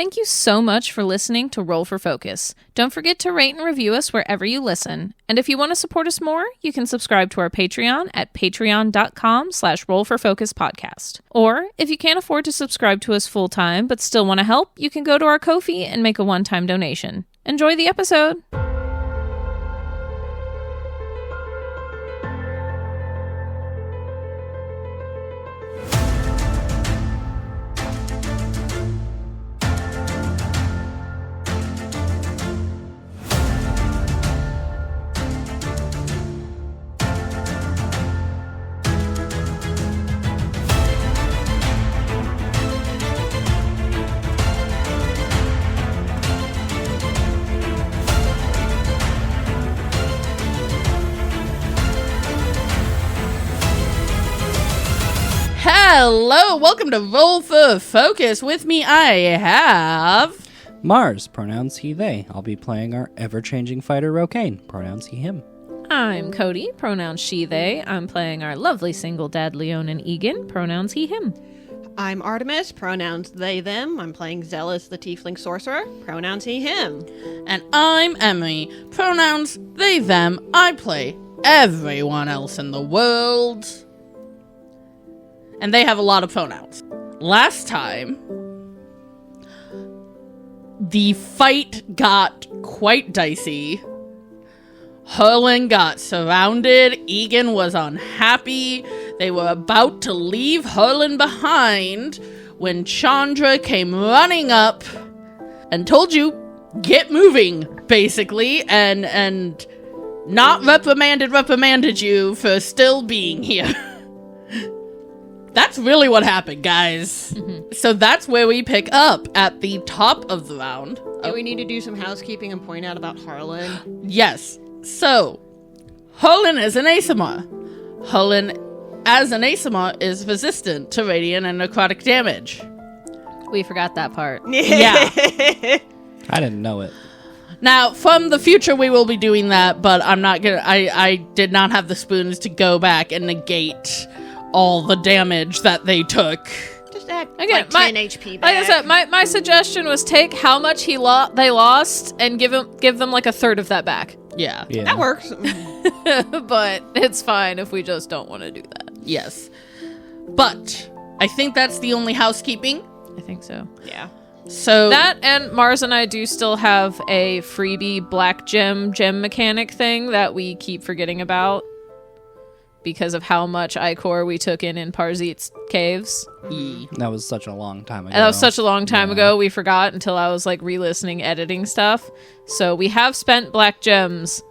Thank you so much for listening to Roll for Focus. Don't forget to rate and review us wherever you listen. And if you want to support us more, you can subscribe to our Patreon at patreon.com/rollforfocuspodcast. Or if you can't afford to subscribe to us full time but still want to help, you can go to our Ko-fi and make a one-time donation. Enjoy the episode! Hello, welcome to Roll for Focus. With me, I have Mars, pronouns he, they. I'll be playing our ever-changing fighter, Rokane, pronouns he, him. I'm Cody, pronouns she, they. I'm playing our lovely single dad, Leon and Egan, pronouns he, him. I'm Artemis, pronouns they, them. I'm playing Zealous, the tiefling sorcerer, pronouns he, him. And I'm Emily, pronouns they, them. I play everyone else in the world. And they have a lot of pronouns. Last time, the fight got quite dicey. Herlin got surrounded. Egan was unhappy. They were about to leave Herlin behind when Chandra came running up and told you, get moving, basically, and not reprimanded you for still being here. That's really what happened, guys. Mm-hmm. So that's where we pick up, at the top of the round. Do we need to do some housekeeping and point out about Harlan? Yes. So, Harlan is an ASMR. Harlan, as an ASMR, is resistant to radiant and necrotic damage. We forgot that part. Yeah. I didn't know it. Now, from the future, we will be doing that, but I'm not gonna... I did not have the spoons to go back and negate all the damage that they took. Just act Again, like 10 HP back. Like I said, my suggestion was take how much they lost and give them like a third of that back. Yeah. That works. But it's fine if we just don't want to do that. Yes. But I think that's the only housekeeping. I think so. Yeah. So that, and Mars and I do still have a freebie black gem mechanic thing that we keep forgetting about because of how much Ichor we took in Parzit's caves. That was such a long time ago. And that was such a long time ago, we forgot until I was like re-listening, editing stuff. So we have spent black gems,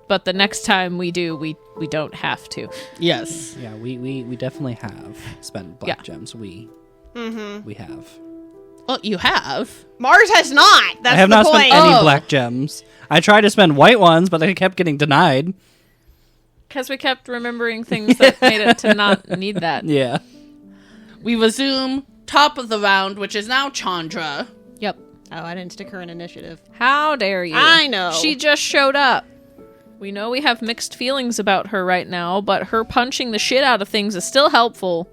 but the next time we do, we don't have to. Yes. Yeah, we definitely have spent black gems. We have. Well, you have. Mars has not. That's I have the not point. spent any black gems. I tried to spend white ones, but they kept getting denied. Because we kept remembering things that made it to not need that. Yeah. We resume top of the round, which is now Chandra. Yep. Oh, I didn't stick her in initiative. How dare you? I know. She just showed up. We know we have mixed feelings about her right now, but her punching the shit out of things is still helpful.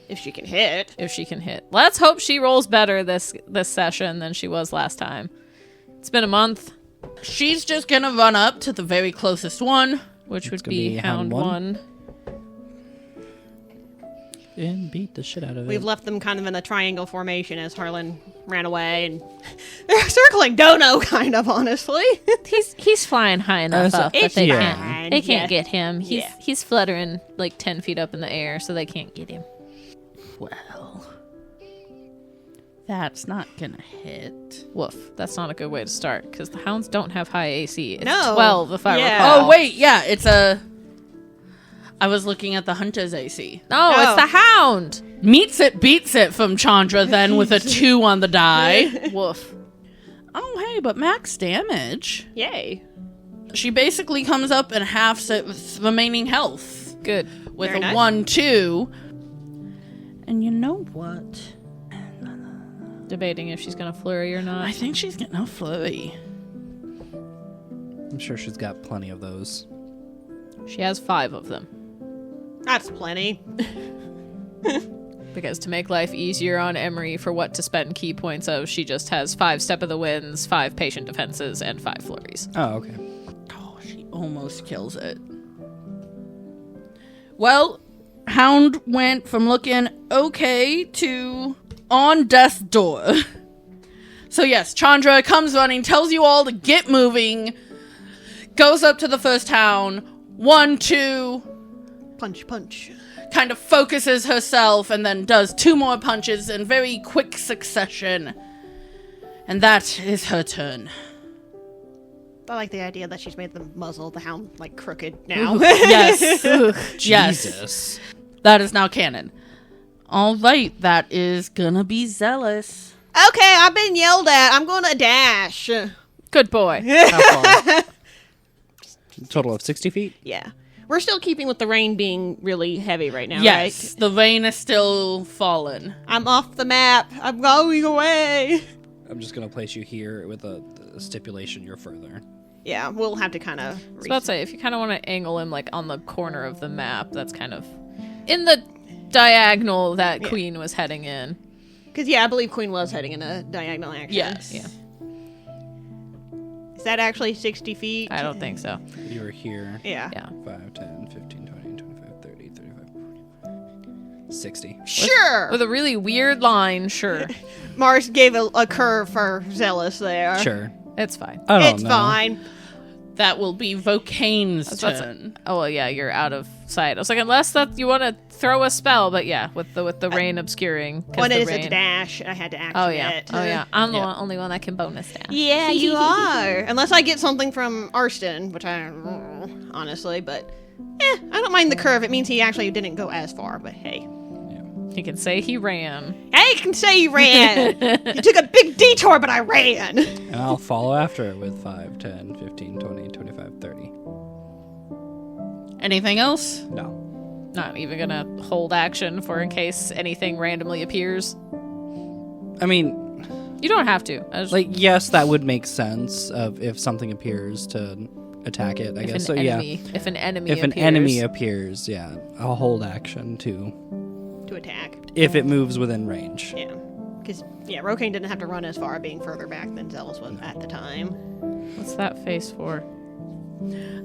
If she can hit. If she can hit. Let's hope she rolls better this session than she was last time. It's been a month. She's just gonna run up to the very closest one, which would be Hound 1. And beat the shit out of it. We've left them kind of in a triangle formation as Harlan ran away, and they're circling Dono, kind of, honestly. He's flying high enough up that they fine. can't get him. He's fluttering like 10 feet up in the air, so they can't get him. well, that's not gonna hit. Woof. That's not a good way to start, because the hounds don't have high AC. It's No. 12 if I Yeah. recall. Oh, wait, yeah, it's a... I was looking at the hunter's AC. No, it's the hound! Meets it, beats it from Chandra then with a 2 on the die. Woof. Oh, hey, but max damage. Yay. She basically comes up and halves its remaining health. Good. With Very a nice. 1-2. And you know what? Debating if she's gonna flurry or not. I think she's getting a flurry. I'm sure she's got plenty of those. She has 5 of them. That's plenty. Because to make life easier on Emery for what to spend key points of, she just has 5 Step of the Winds, 5 Patient Defenses, and 5 Flurries. Oh, okay. Oh, she almost kills it. Well, Hound went from looking okay to on death's door. So yes, Chandra comes running, tells you all to get moving, goes up to the first Hound, 1, 2, Punch, punch. kind of focuses herself, and then does 2 more punches in very quick succession. And that is her turn. I like the idea that she's made the muzzle of the hound, like, crooked now. Yes. Yes. Jesus. That is now canon. All right, that is gonna be Zealous. Okay, I've been yelled at. I'm going to dash. Good boy. How far? Total of 60 feet? Yeah. We're still keeping with the rain being really heavy right now, Yes, right? the rain is still falling. I'm off the map. I'm going away. I'm just going to place you here with a stipulation you're further. Yeah, we'll have to kind of... I was about to say, if you kind of want to angle him like on the corner of the map, that's kind of in the diagonal that Queen was heading in. Because, yeah, I believe Queen was heading in a diagonal action. Yes. Yeah. Is that actually 60 feet? I don't think so. You were here. Yeah. Yeah. 5, 10, 15, 20, 25, 30, 35, 40, 60. Sure. With a really weird line, sure. Mars gave a curve for Zealous there. Sure. It's fine. I don't It's know. fine. That will be Vocane's That's what's- turn. Oh, well, yeah, you're out of sight. I was like, unless that you want to throw a spell, but yeah, with the rain obscuring. 'cause When the it is rain... a dash, I had to action Oh, yeah. it. Oh, yeah. I'm the Yeah. only one that can bonus dash. Yeah, you are. Unless I get something from Arston, which I don't know, honestly, but I don't mind the curve. It means he actually didn't go as far, but hey. He can say he ran. I can say he ran. You took a big detour, but I ran. And I'll follow after it with 5, 10, 15, 20, 25, 30. Anything else? No. Not even gonna hold action for in case anything randomly appears. I mean, You don't have to. I just- like, yes, that would make sense of if something appears to attack it, I if guess. an So, enemy, if an enemy If an appears. enemy appears, yeah, I'll hold action to To attack. if it moves within range. Yeah. Because, yeah, Rokane didn't have to run as far, being further back than Zealous was at the time. What's that face for?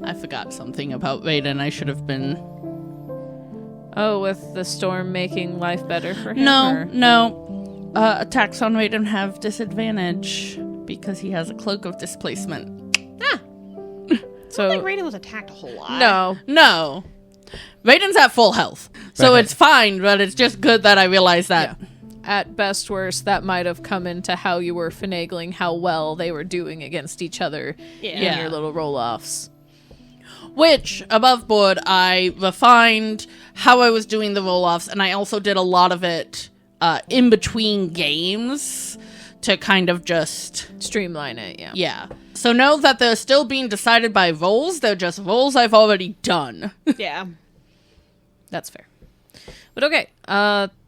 I forgot something about Raiden. I should have been... Oh, with the storm making life better for him? No, or- no. Attacks on Raiden have disadvantage because he has a cloak of displacement. So, I think Raiden was attacked a whole lot. no. No. Raiden's at full health. So Okay. it's fine, but it's just good that I realized that. At best worst, that might have come into how you were finagling how well they were doing against each other in Yeah. your little roll-offs. Which, above board, I refined how I was doing the roll-offs, and I also did a lot of it in between games to kind of just... Streamline it, yeah. Yeah. So know that they're still being decided by rolls. They're just rolls I've already done. Yeah. That's fair. But okay,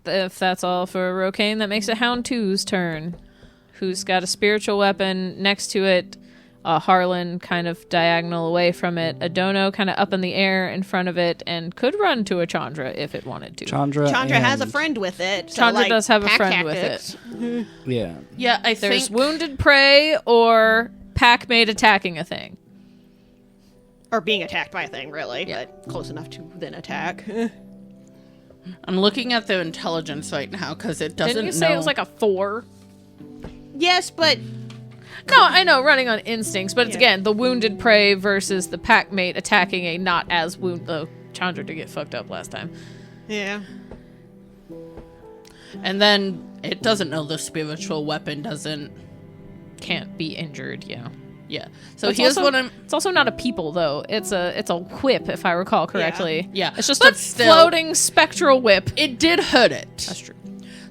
if that's all for Rokane, that makes it Hound 2's turn. Who's got a spiritual weapon next to it, Harlan kind of diagonal away from it, a Dono kind of up in the air in front of it, and could run to a Chandra if it wanted to. Chandra has a and- friend with it. So, Chandra like, does have a pack friend tactics. with it. Yeah. Yeah, I There's think... wounded prey or pack-mate attacking a thing. Or being attacked by a thing, really. Yeah. But close enough to then attack. I'm looking at their intelligence right now because it doesn't Didn't you say know... it was like a 4? Yes, but No, I know, running on instincts, but it's Yeah. again the wounded prey versus the pack-mate attacking a not as wound. Though Chandra did get fucked up last time. yeah. And then it doesn't know the spiritual weapon doesn't... Can't be injured, yeah. Yeah. So It's here's also- what I'm... It's also not a people though. It's a whip, if I recall correctly. Yeah. It's just But a still- floating spectral whip. It did hurt it. That's true.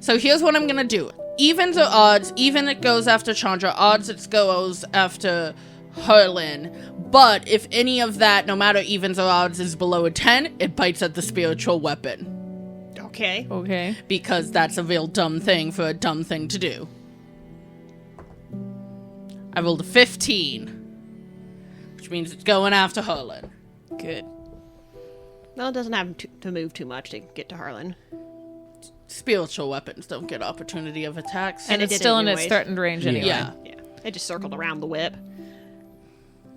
So here's what I'm gonna do. Evens or odds, even it goes after Chandra, odds it goes after Harlan. But if any of that, no matter evens or odds, is below a 10, it bites at the spiritual weapon. Okay. Okay. Because that's a real dumb thing for a dumb thing to do. I rolled a 15. Which means it's going after Harlan. Good. Well, it doesn't have to move too much to get to Harlan. spiritual weapons don't get opportunity of attacks. And it it's did still in anyways. its threatened range anyway. Yeah. Yeah. It just circled around the whip.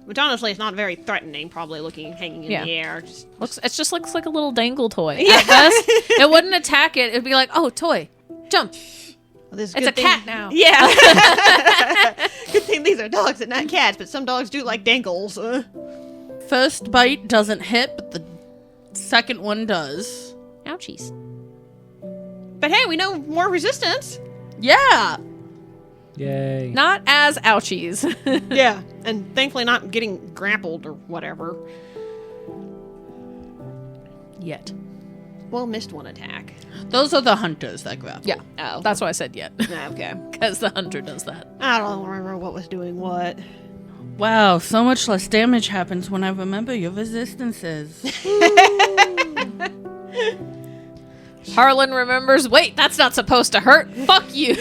Which honestly is not very threatening, probably hanging in Yeah. the air. It just looks like a little dangle toy. At best, it wouldn't attack it. It'd be like, oh, toy, jump. Well, this is It's good a cat now. Yeah. Good thing these are dogs and not cats, but some dogs do like dangles. First bite doesn't hit, but the second one does. Ouchies. But hey, we know more resistance. Yeah. Yay. Not as ouchies. Yeah. And thankfully not getting grappled or whatever. Yet. Well, missed one attack. Those are the hunters that grab. Yeah. Oh. That's why I said yet. Okay. Because the hunter does that. I don't remember what was doing what. Wow, so much less damage happens when I remember your resistances. Harlan remembers, wait, that's not supposed to hurt. Fuck you.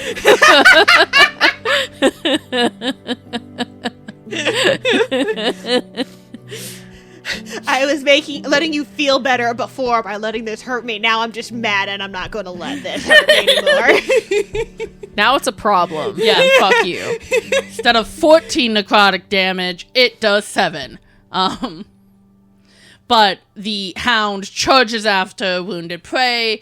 I was letting you feel better before by letting this hurt me. Now I'm just mad and I'm not going to let this hurt me anymore. Now it's a problem. Yeah. Fuck you. Instead of 14 necrotic damage, it does 7. But the hound charges after wounded prey,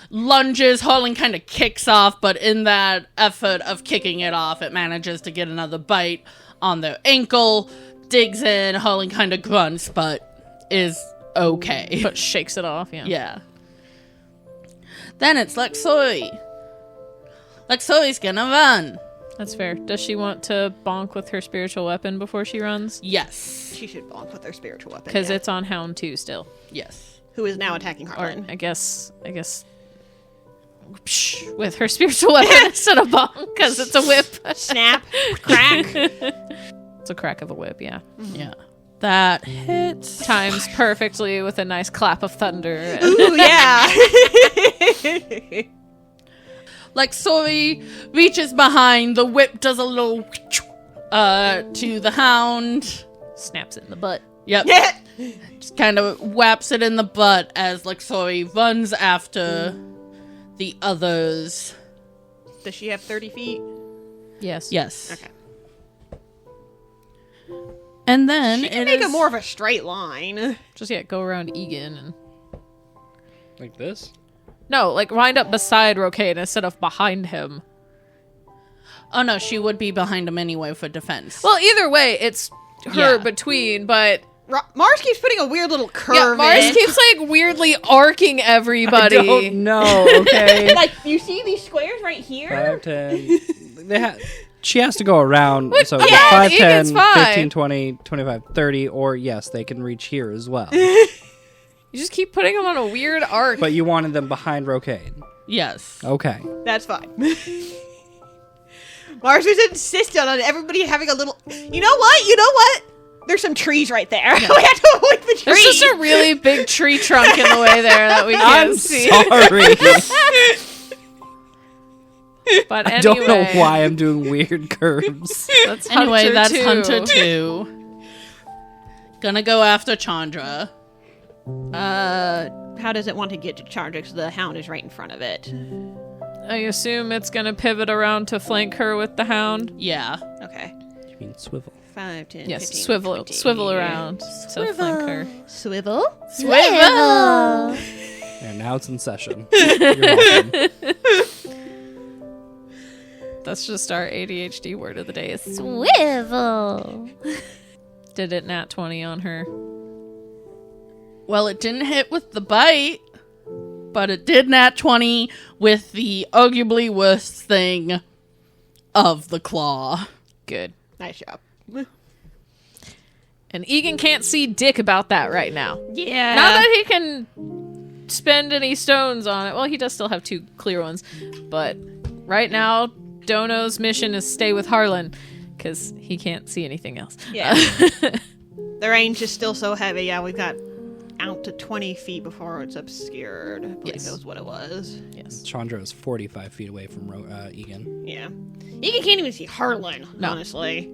lunges, Harlan kind of kicks off, but in that effort of kicking it off, it manages to get another bite on their ankle, digs in, Harlan kind of grunts, but is okay. But shakes it off, yeah. Yeah. Then it's Lexori. Lexori's gonna run. That's fair. Does she want to bonk with her spiritual weapon before she runs? Yes. She should bonk with her spiritual weapon. Because yeah. it's on Hound 2 still. Yes. Who is now attacking Or Harlan. I guess with her spiritual weapon instead of bonk, because it's a whip. Snap. Crack. It's a crack of a whip, yeah. Yeah. That hits. Times perfectly with a nice clap of thunder. Ooh, yeah. Lexori reaches behind, the whip does a little to the hound. Snaps it in the butt. Yep. Just kind of whaps it in the butt as Lexori runs after the others. Does she have 30 feet? Yes. Yes. Okay. And then She can make it more of a straight line. Just, go around Egan and... Like this? No, wind up beside Rocaine instead of behind him. Oh no, she would be behind him anyway for defense. Well, either way, it's her Yeah. between, but... Mars keeps putting a weird little curve Yeah, Mars in. keeps, weirdly arcing everybody. I don't know, okay? Like, you see these squares right here? 5, 10. She has to go around. So yeah, 5, 10, Egan's fine. 15, 20, 25, 30, or yes, they can reach here as well. You just keep putting them on a weird arc. But you wanted them behind Rocaine. yes. Okay. That's fine. Mars was insistent on everybody having a little... You know what? There's some trees right there. We have to avoid the trees. There's just a really big tree trunk in the way there that we can't I'm see. sorry. But anyway, I don't know why I'm doing weird curves. That's Anyway, Hunter that's 2. Hunter 2. Gonna go after Chandra. How does it want to get to Chandra? Because the hound is right in front of it. I assume it's going to pivot around to flank her with the hound. Yeah. Okay. You mean swivel? 5, 10, Yes, 15, swivel 20. swivel around to flank her. Swivel? Swivel! And now it's in session. You're welcome. That's just our ADHD word of the day. Is Swivel. did it nat 20 on her. Well, it didn't hit with the bite, but it did nat 20 with the arguably worst thing of the claw. Good. Nice job. And Egan can't see dick about that right now. Yeah. Not that he can spend any stones on it. Well, he does still have 2 clear ones. But right now, Dono's mission is stay with Harlan, because he can't see anything else. Yeah. The range is still so heavy. Yeah, we've got out to 20 feet before it's obscured. I believe Yes. that was what it was. Yes. Chandra is 45 feet away from Egan. Yeah. Egan can't even see Harlan, No. honestly.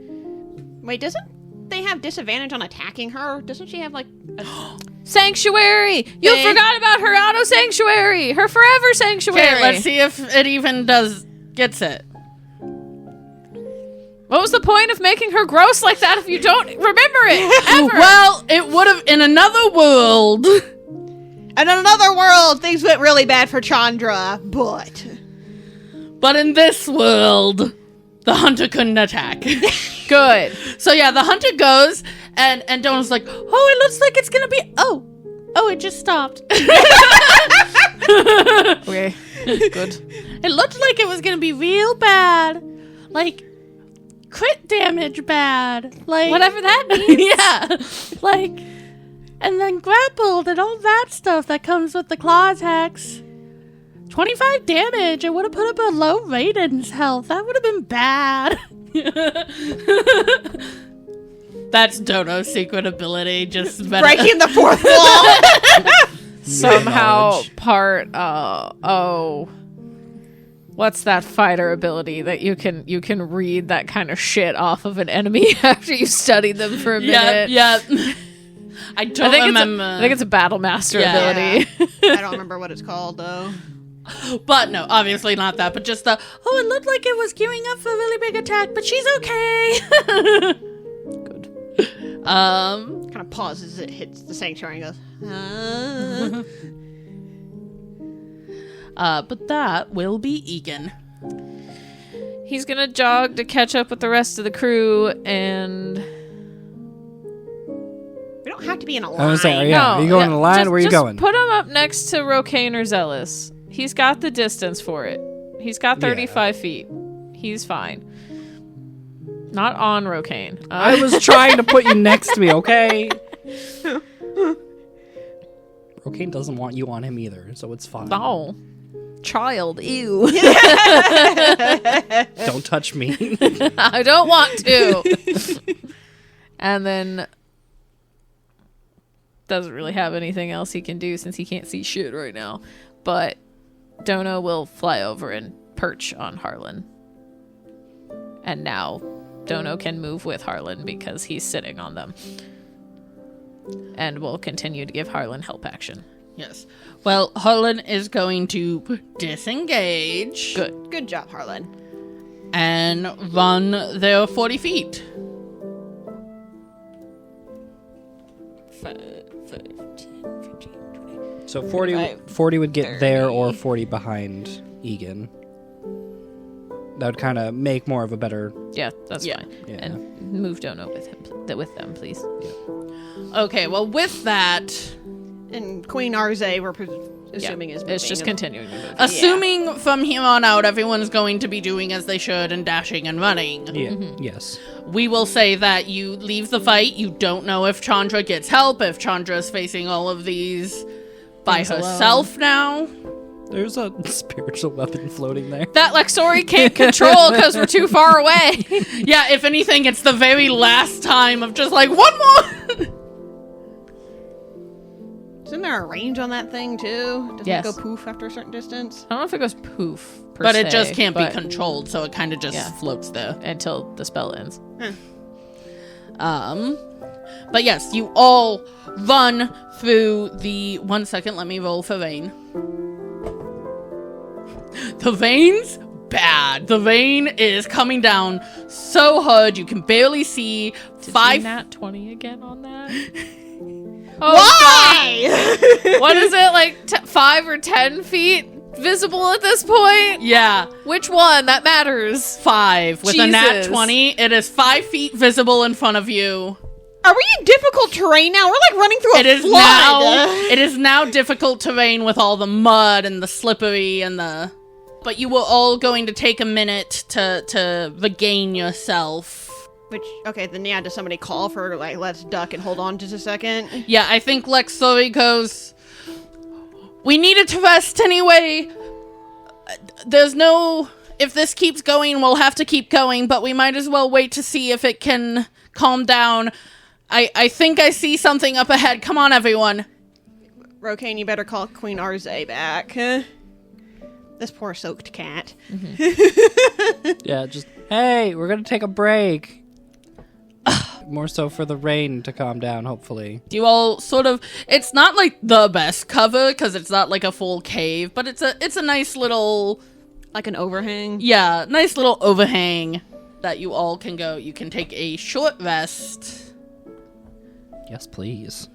Wait, doesn't they have disadvantage on attacking her? Doesn't she have, like, a... Sanctuary! You Okay. forgot about her auto sanctuary! Her forever sanctuary! Okay, let's see if it even gets it. What was the point of making her gross like that if you don't remember it? Ever? Well, it would have in another world. And in another world, things went really bad for Chandra, But in this world, the hunter couldn't attack. Good. So yeah, the hunter goes, and Donald's like, oh, it looks like it's gonna be, oh, it just stopped. Okay. Good. It looked like it was gonna be real bad. Like, crit damage bad. Like, Whatever that means. yeah. Like, and then grappled and all that stuff that comes with the claw attacks. 25 damage. It would have put up a low Raiden's health. That would have been bad. That's Dono's secret ability. Just breaking the fourth wall. Somehow Knowledge. part what's that fighter ability that you can read that kind of shit off of an enemy after you studied them for a minute? Yeah. I don't remember. I think it's a battle master Yeah. ability. I don't remember what it's called though. But no, obviously not that. But just the, oh, it looked like it was gearing up for a really big attack, but she's okay. Good. Kind of pauses as it hits the sanctuary and goes, But that will be Egan. He's gonna jog to catch up with the rest of the crew, and We don't have to be in a line. I was saying, yeah. Are you going in the line? Where are you going? Put him up next to Rocane or Zealous. He's got the distance for it. He's got 35 feet. He's fine. Not on Rocane. I was trying to put you next to me, okay? Rocane doesn't want you on him either, so it's fine. Oh. Child, ew. Don't touch me. I don't want to. And then doesn't really have anything else he can do since he can't see shit right now. But Dono will fly over and perch on Harlan. And now Dono can move with Harlan because he's sitting on them. And will continue to give Harlan help action. Yes. Well, Harlan is going to disengage. Good. Good job, Harlan. And run their 40 feet. 10, 15, 20. So 40 would get there or 40 behind Egan. That would kind of make more of a better... Yeah, that's Yeah. fine. Yeah. And move Dono with them, please. Okay, well, with that, And Queen Arze, we're assuming is moving. It's just continuing to move. assuming from here on out everyone's going to be doing as they should and dashing and running, Yeah. Yes. we will say that you leave the fight. You don't know if Chandra gets help, if Chandra's facing all of these by Things alone. herself now. There's a spiritual weapon floating there. That Lexori can't control because we're too far away. Yeah, if anything, it's the very last time of just like, one more! Isn't there a range on that thing too? Doesn't Yes. it go poof after a certain distance? I don't know if it goes poof, But it just can't be but controlled, so it kind of just Yeah. floats there. until the spell ends. But yes, you all run through the... 1 second, let me roll for Vane. The Vane's bad. The Vane is coming down so hard you can barely see. Did 5... you nat 20 again on that? Why? What is it, like 5 or 10 feet visible at this point? Yeah, Which one? That matters. 5. With a nat Jesus. 20, it is 5 feet visible in front of you. Are we in difficult terrain now? We're like running through a It is flood. now. It is now difficult terrain with all the mud and the slippery and the. But you were all going to take a minute to regain yourself. Which, okay, then yeah, does somebody call for, like, let's duck and hold on just a second? Yeah, I think Lexori goes. We needed to rest anyway. There's no. If this keeps going, we'll have to keep going. But we might as well wait to see if it can calm down. I think I see something up ahead. Come on, everyone. Rocane, you better call Queen Arze back. This poor soaked cat. Yeah, just, hey, we're going to take a break. more so for the rain to calm down, hopefully. You all sort of, it's not like the best cover because it's not like a full cave, but it's a nice little, Like an overhang. yeah, nice little overhang that you all can go. You can take a short rest. Yes, please.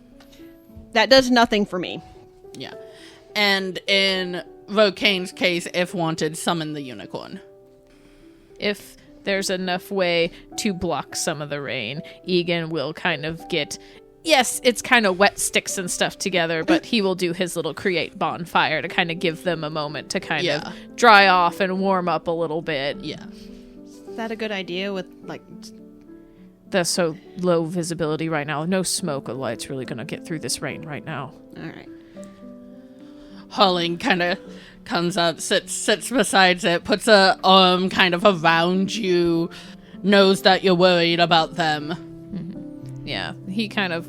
That does nothing for me. Yeah. And in Vocane's case, if wanted, summon the unicorn. If there's enough way to block some of the rain, Egan will kind of get... Yes, it's kind of wet sticks and stuff together, but he will do his little create bonfire to kind of give them a moment to kind of dry off and warm up a little bit. Yeah. Is that a good idea with, like... That's so low visibility right now. No smoke or light's really going to get through this rain right now. All right. Harling kind of comes up, sits beside it, puts a arm kind of around you, knows that you're worried about them. Yeah, he kind of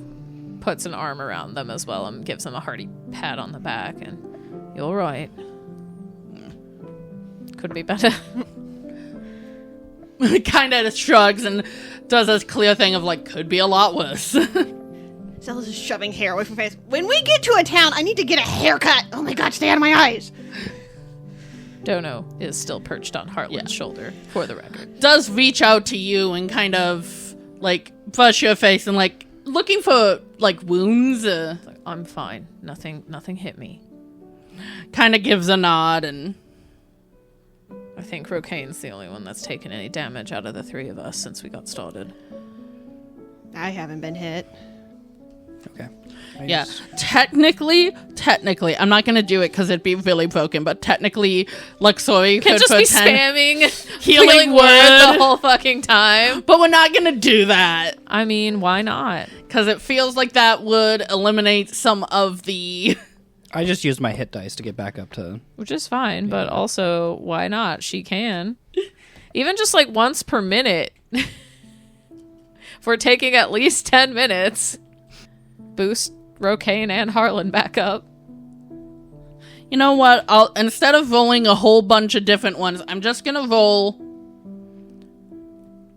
puts an arm around them as well and gives them a hearty pat on the back, and you're all right. Could be better. Kind of shrugs and does this clear thing of like, could be a lot worse. Zella's just shoving hair away from her face. When we get to a town, I need to get a haircut. Oh my god, stay out of my eyes. Dono is still perched on Heartland's shoulder, for the record. Does reach out to you and kind of like brush your face and like looking for like wounds. Like, I'm fine. Nothing hit me. Kind of gives a nod and I think Rocane's the only one that's taken any damage out of the three of us since we got started. I haven't been hit. Okay. yeah. Technically, I'm not gonna do it because it'd be really broken. But technically, Luxori Can could just be pretend spamming healing word word. the whole fucking time. But we're not gonna do that I mean, why not? because it feels like that would eliminate some of the. I just used my hit dice to get back up to... Which is fine, but also, why not? She can. Even just like once per minute. If we're taking at least 10 minutes, boost Rocane and Harlan back up. You know what? I'll instead of rolling a whole bunch of different ones, I'm just gonna roll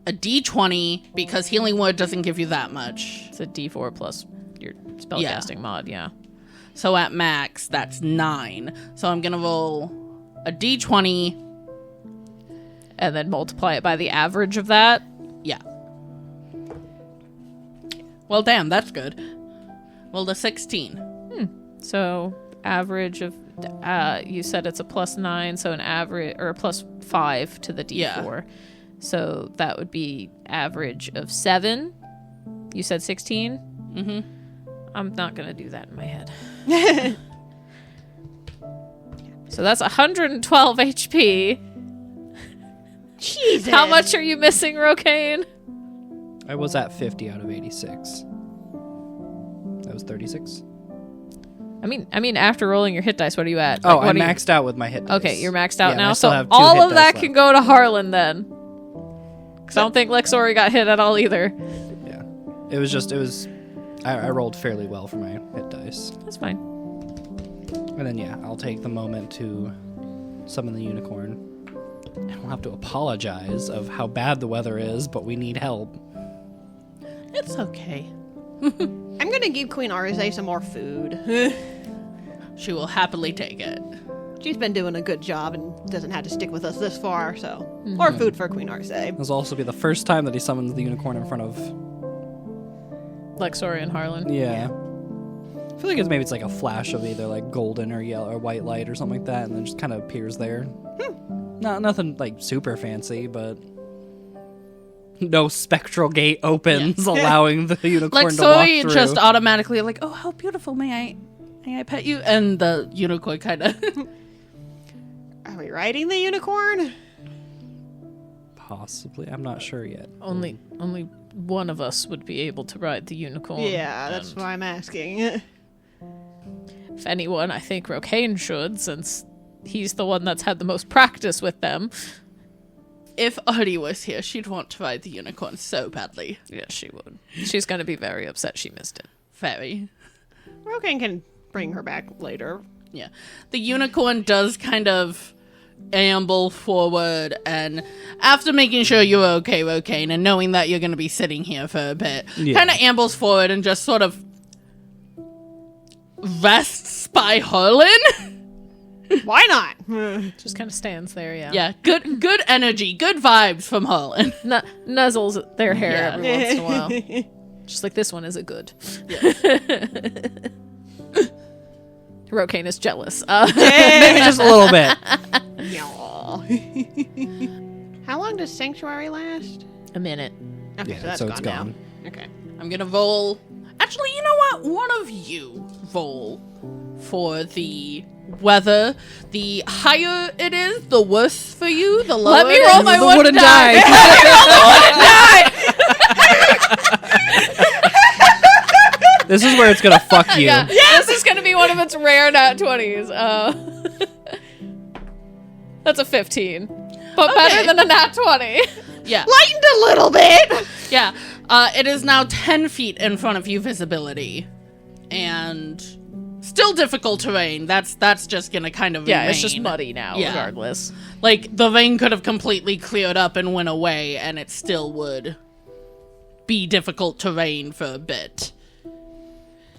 a d20 because healing word doesn't give you that much. It's a d4 plus your spellcasting mod, yeah. So at max, that's 9. So I'm gonna roll a d20. And then multiply it by the average of that. Yeah. Well, damn, that's good. Well, the 16. So average of, you said it's a plus 9, so an average, or a plus 5 to the d4. Yeah. So that would be average of 7. You said 16? Mm-hmm. I'm not going to do that in my head. So that's 112 HP. Jesus. How much are you missing, Rocane? I was at 50 out of 86. That was 36. I mean, after rolling your hit dice, what are you at? Oh, Like, I what are you- maxed out with my hit dice. Okay, you're maxed out Yeah, and now. I still So have 2 all hit of that dice can left. go to Harlan then. Because I don't think Lexori got hit at all either. Yeah. It was... I rolled fairly well for my hit dice. That's fine. And then, yeah, I'll take the moment to summon the unicorn. And we'll have to apologize of how bad the weather is, but we need help. It's okay. I'm gonna give Queen Arze some more food. She will happily take it. She's been doing a good job and doesn't have to stick with us this far, so more food for Queen Arze. This will also be the first time that he summons the unicorn in front of... Lexori and Harlan. Yeah. I feel like it's like a flash of either like golden or yellow or white light or something like that, and then just kind of appears there. Nothing like super fancy, but no spectral gate opens allowing the unicorn to walk Luxori through. just automatically like, oh, how beautiful, may I pet you? And the unicorn kind of... Are we riding the unicorn? Possibly, I'm not sure yet. Only one of us would be able to ride the unicorn. Yeah, that's and why I'm asking. if anyone, I think Rocane should, since he's the one that's had the most practice with them. If Artie was here, she'd want to ride the unicorn so badly. Yeah, she would. She's going to be very upset she missed it. Very. Rokan can bring her back later. Yeah. The unicorn does kind of amble forward, and after making sure you're okay, Rokane, and knowing that you're going to be sitting here for a bit, kind of ambles forward and just sort of rests by Harlan. Why not? Just kind of stands there, yeah. Yeah, good energy, good vibes from Harlan. Nuzzles their hair Yeah. every once in a while. Just like this one is a good. Rokane is jealous. Maybe just a little bit. How long does Sanctuary last? A minute. Okay, Yeah, so that's so it's gone gone. now. Okay. I'm gonna roll. Actually, you know what? One of you roll for the weather. The higher it is, the worse for you. The lower. Let me it roll is, my The wooden wooden die. This is where it's gonna fuck you. Yeah, this is going to be one of its rare nat 20s. That's a 15. But better than a nat 20. Yeah, Lightened a little bit! yeah. It is now 10 feet in front of you, visibility, and still difficult terrain. That's just gonna kind of Yeah, it's remain. just muddy now, Yeah. regardless. Like, the rain could have completely cleared up and went away, and it still would be difficult terrain for a bit.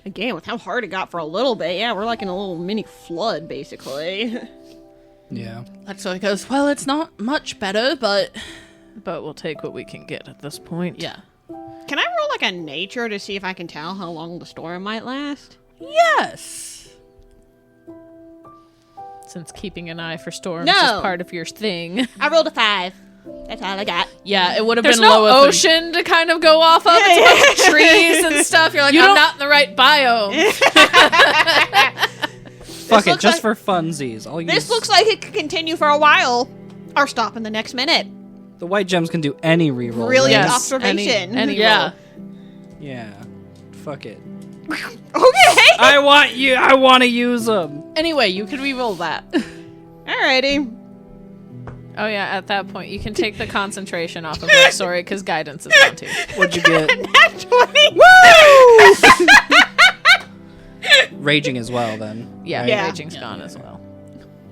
Again, with how hard it got for a little bit, yeah, we're like in a little mini flood, basically. Yeah. That's so he goes, well, it's not much better, but But we'll take what we can get at this point. yeah. Can I roll like a nature to see if I can tell how long the storm might last? Yes. Since keeping an eye for storms No. is part of your thing. I rolled a 5. That's all I got. Yeah, it would have There's been no lower for- ocean to kind of go off of. It's a bunch of trees and stuff. You're like, I'm not in the right biome. Fuck it, looks just like- for funsies. I'll use This looks like it could continue for a while. Or stop in the next minute. the white gems can do any reroll. Brilliant right? Yes, observation. any Yeah. roll. Yeah. Fuck it. Okay! I want to use them. Anyway, you can re-roll that. Alrighty. Oh, yeah, at that point, you can take the concentration off of that story because guidance is on too. What'd you get? Nat 20! Raging as well, then. Yeah, right? Yeah. raging's gone as well.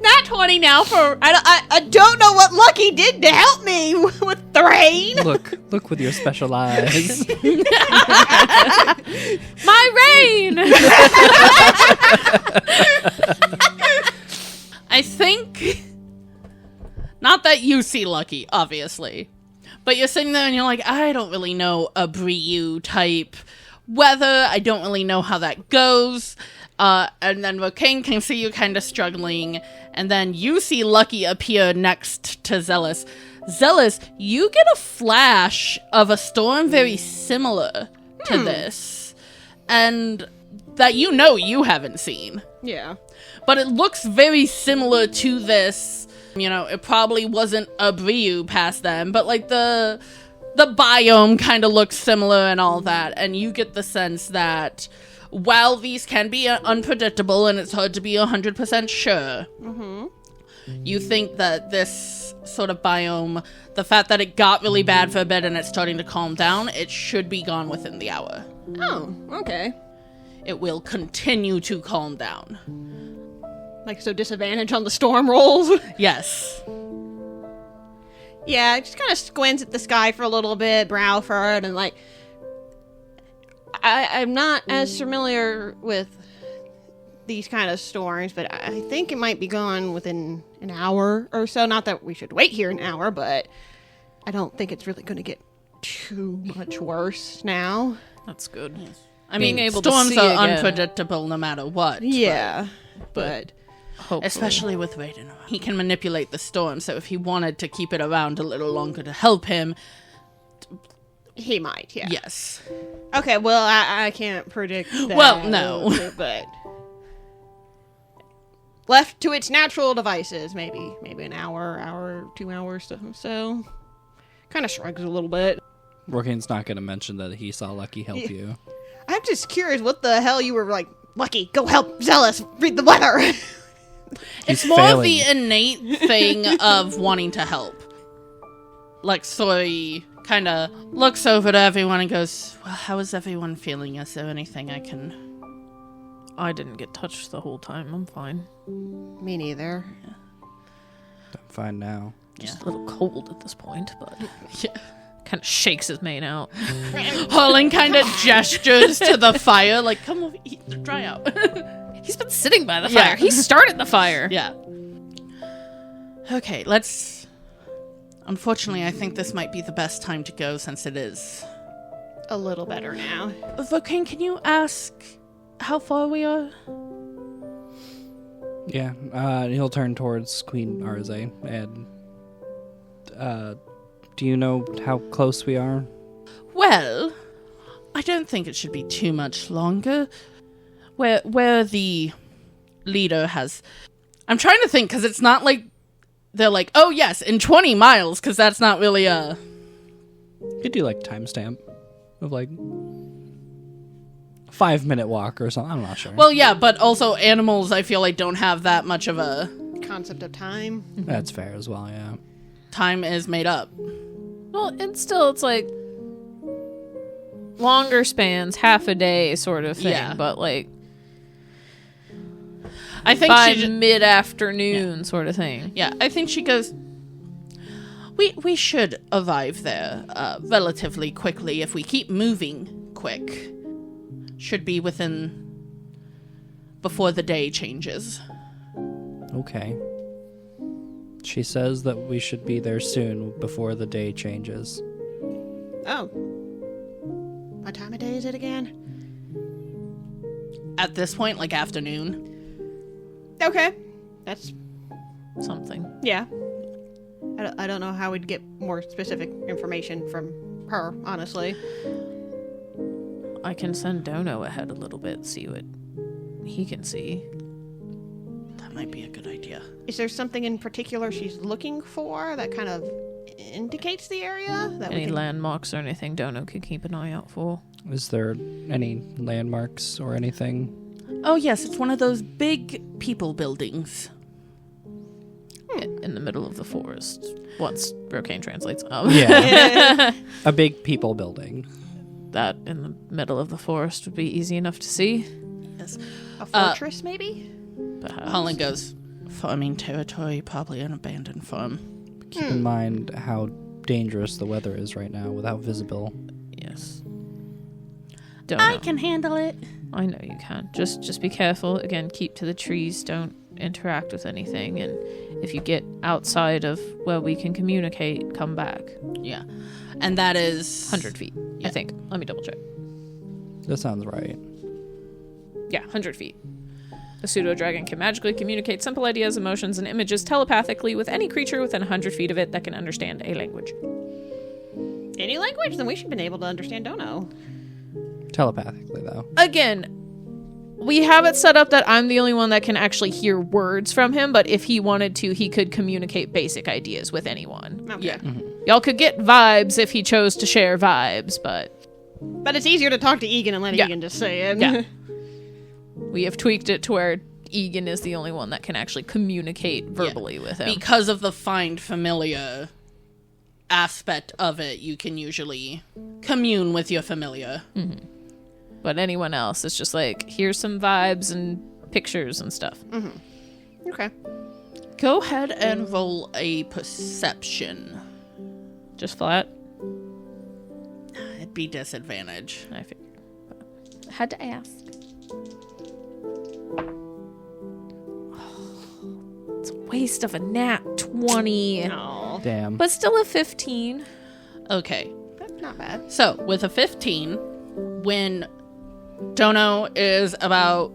Nat 20 now for... I don't know what Lucky did to help me with the rain. Look with your special eyes. My rain! I think, not that you see Lucky, obviously, but you're sitting there and you're like, I don't really know a Briu type weather. I don't really know how that goes. And then Rokane can see you kind of struggling, and then you see Lucky appear next to Zealous. Zealous, you get a flash of a storm very similar to this, and that you haven't seen. Yeah. But it looks very similar to this. You know, it probably wasn't a Briu past them, but like the biome kind of looks similar and all that. And you get the sense that while these can be unpredictable and it's hard to be 100% sure, you think that this sort of biome, the fact that it got really bad for a bit and it's starting to calm down, it should be gone within the hour. Oh, okay. It will continue to calm down. Like, so disadvantage on the storm rolls? Yes. Yeah, just kind of squints at the sky for a little bit, brow furrowed, and like... I'm not as familiar with these kind of storms, but I think it might be gone within an hour or so. Not that we should wait here an hour, but I don't think it's really going to get too much worse now. That's good. I Being mean, able to storms see are again. unpredictable no matter what. Yeah, but Hopefully. Especially with Raiden around. He can manipulate the storm, so if he wanted to keep it around a little longer to help him, he might, yeah. yes. Okay, well, I can't predict that. Well, no. But left to its natural devices, maybe an hour, 2 hours, so kind of shrugs a little bit. Rokane's not going to mention that he saw Lucky help you. I'm just curious what the hell you were like, Lucky, go help Zealous read the weather. It's He's more of failing. the innate thing of wanting to help. Like, Sori kind of looks over to everyone and goes, well, how is everyone feeling? Is there anything I can... I didn't get touched the whole time. I'm fine. Me neither. I'm fine now. Just a little cold at this point, but Yeah. kind of shakes his mane out. Harlan kind of gestures to the fire, like, come over, dry out. He's been sitting by the Yeah. fire. He started the fire. Yeah. Okay, let's... Unfortunately, I think this might be the best time to go since it is. A little better now. Vokane, can you ask how far we are? Yeah, he'll turn towards Queen Arze and, do you know how close we are? Well, I don't think it should be too much longer. Where the leader has... I'm trying to think, because it's not like they're like, oh yes, in 20 miles, because that's not really a... You could do like timestamp of like 5-minute walk or something. I'm not sure. Well, yeah, but also animals, I feel like, don't have that much of a... Concept of time. That's fair as well, yeah. Time is made up. Well, and still, it's like longer spans, half a day sort of thing. Yeah. But like I think by she... mid-afternoon sort of thing. Yeah, I think she goes... We should arrive there relatively quickly if we keep moving quick. Should be within... before the day changes. Okay. She says that we should be there soon before the day changes. Oh. What time of day is it again? At this point, like afternoon. Okay. That's, Something. yeah. I don't know how we'd get more specific information from her, honestly. I can send Dono ahead a little bit, see what he can see. That might be a good idea. Is there something in particular she's looking for that kind of indicates the area? That Any we can... landmarks or anything Dono could keep an eye out for. Is there any landmarks or anything? Oh yes, it's one of those big people buildings. In the middle of the forest. Once Brocane translates. Yeah. A big people building. That in the middle of the forest would be easy enough to see. Yes. A fortress, maybe? Perhaps. Holland goes, farming territory, probably an abandoned farm. Keep in mind how dangerous the weather is right now without visible. Yes. Dono. I can handle it. I know you can. Just be careful. Again, keep to the trees. Don't interact with anything. And if you get outside of where we can communicate, come back. Yeah. And that is... 100 feet, Yeah. I think. Let me double check. That sounds right. Yeah, 100 feet. The pseudo-dragon can magically communicate simple ideas, emotions, and images telepathically with any creature within 100 feet of it that can understand a language. Any language? Then we should have been able to understand Dono. Telepathically, though. Again, we have it set up that I'm the only one that can actually hear words from him, but if he wanted to, he could communicate basic ideas with anyone. Okay. Yeah. Y'all could get vibes if he chose to share vibes, but But it's easier to talk to Egan and let Yeah. Egan just say it. Yeah. we have tweaked it to where Egan is the only one that can actually communicate verbally with him. Because of the find familiar aspect of it, you can usually commune with your familiar. But anyone else, it's just like, here's some vibes and pictures and stuff. Okay. Go ahead and roll a perception. Just flat. It'd be disadvantage. I figured. Had to ask. It's a waste of a nat 20. No. Damn. But still a 15. Okay. That's not bad. So, with a 15, when Dono is about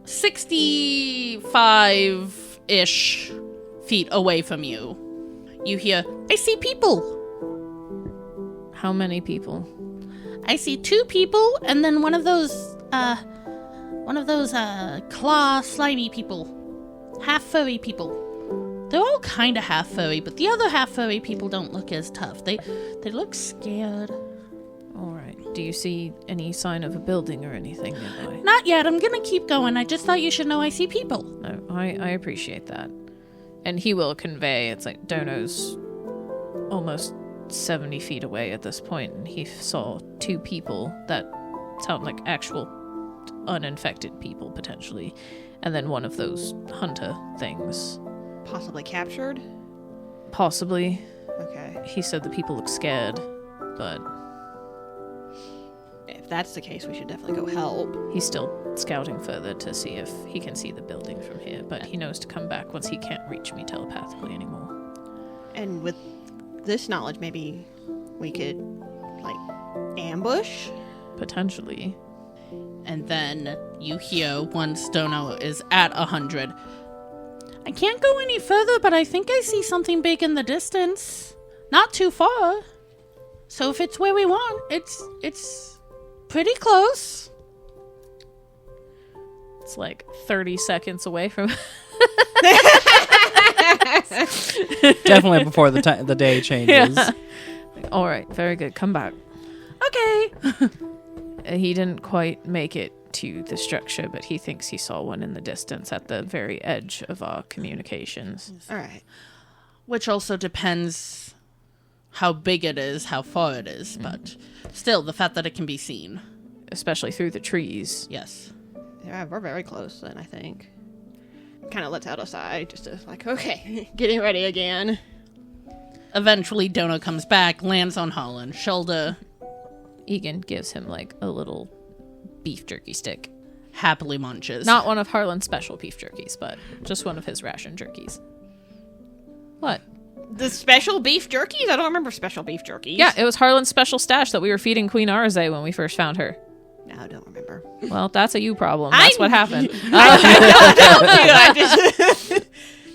65-ish feet away from you, you hear, I see people. How many people? I see 2 people, and then one of those claw slimy people. Half furry people. They're all kind of half furry, but the other half furry people don't look as tough. They look scared. All right. Do you see any sign of a building or anything nearby? Not yet. I'm gonna keep going. I just thought you should know I see people. No, I appreciate that. And he will convey, it's like Dono's almost 70 feet away at this point, and he saw 2 people that sound like actual uninfected people, potentially. And then one of those hunter things. Possibly captured. Possibly. Okay. He said the people look scared, but If that's the case, we should definitely go help. he's still scouting further to see if he can see the building from here, but he knows to come back once he can't reach me telepathically anymore. And with this knowledge, maybe we could, like, ambush? Potentially. And then you hear once Dono is at 100. I can't go any further, but I think I see something big in the distance. Not too far. So if it's where we want, it's pretty close. It's like 30 seconds away from... Definitely before the day changes. Yeah. All right, very good. Come back. Okay. He didn't quite make it to the structure, but he thinks he saw one in the distance at the very edge of our communications. All right. Which also depends how big it is, how far it is, but still, the fact that it can be seen. Especially through the trees. Yes. Yeah, we're very close then, I think. Kind of lets out a sigh, just to, like, okay, getting ready again. Eventually, Dono comes back, lands on Holland, shoulder, Egan gives him like a little beef jerky stick. happily munches. Not one of Harlan's special beef jerkies, but just one of his ration jerkies. What? The special beef jerkies? I don't remember special beef jerkies. Yeah, it was Harlan's special stash that we were feeding Queen Arze when we first found her. No, I don't remember. Well, that's a you problem. That's what happened.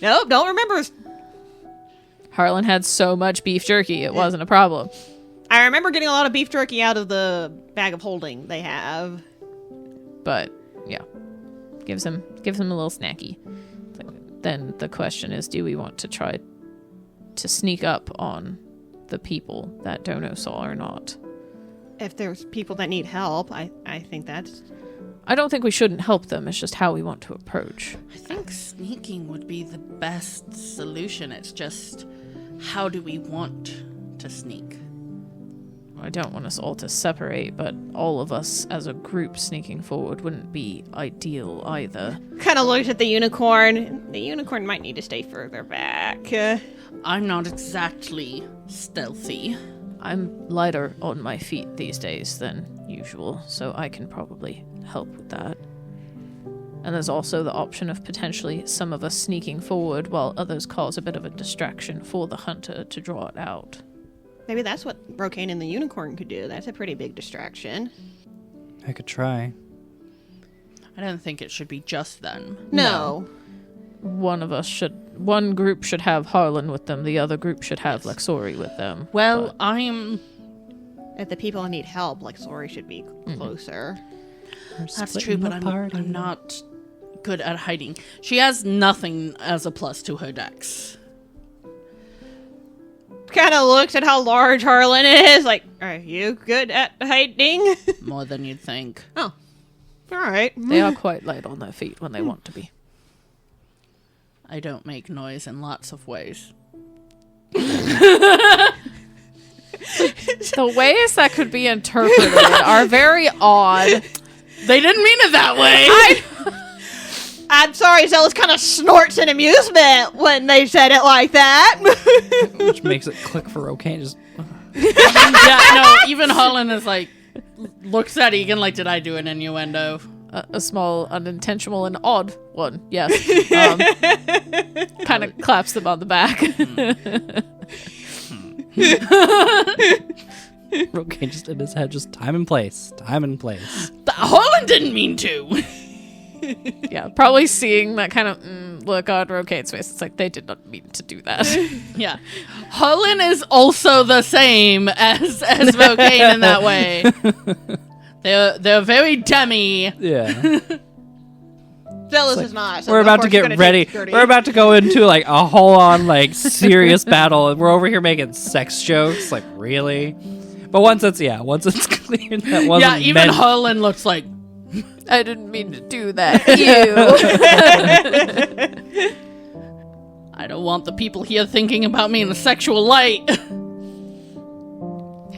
Nope, don't remember. Harlan had so much beef jerky, it wasn't a problem. I remember getting a lot of beef jerky out of the bag of holding they have. But yeah, gives him a little snacky. Then the question is, do we want to try to sneak up on the people that Dono saw or not? If there's people that need help, I think that's... I don't think we shouldn't help them. It's just how we want to approach. I think sneaking would be the best solution. It's just, how do we want to sneak? I don't want us all to separate, but all of us as a group sneaking forward wouldn't be ideal either. Kind of looks at the unicorn. The unicorn might need to stay further back. I'm not exactly stealthy. I'm lighter on my feet these days than usual, so I can probably help with that. And there's also the option of potentially some of us sneaking forward while others cause a bit of a distraction for the hunter to draw it out. Maybe that's what Brocane and the unicorn could do. That's a pretty big distraction. I could try. I don't think it should be just them. No. One group should have Harlan with them, the other group should have Lexori with them. Well, I'm... If the people need help, like Sori should be closer. That's true, but I'm not good at hiding. She has nothing as a plus to her dex. Kind of looks at how large Harlan is. Like, are you good at hiding? More than you'd think. Oh. All right. They are quite light on their feet when they want to be. I don't make noise in lots of ways. The ways that could be interpreted are very odd. They didn't mean it that way! I'm sorry, Zealous kind of snorts in amusement when they said it like that. Which makes it click for Rokane. Just Yeah, no, even Harlan is like, looks at Egan like, did I do an innuendo? A small, unintentional, and odd one, yes. Kind of claps them on the back. Rokane just in his head, just time and place. Harlan didn't mean to! Yeah, probably seeing that kind of look on Rokane's face. It's like, they did not mean to do that. Yeah. Harlan is also the same as Rokane in that way. They're very demi. Yeah. Zealous is not. So We're of about to course he's get gonna ready. take Gertie. We're about to go into like a whole-on like serious battle, and we're over here making sex jokes. Like, really? But once it's clear that wasn't Yeah, even meant. Harlan looks like, I didn't mean to do that. Ew. I don't want the people here thinking about me in a sexual light. I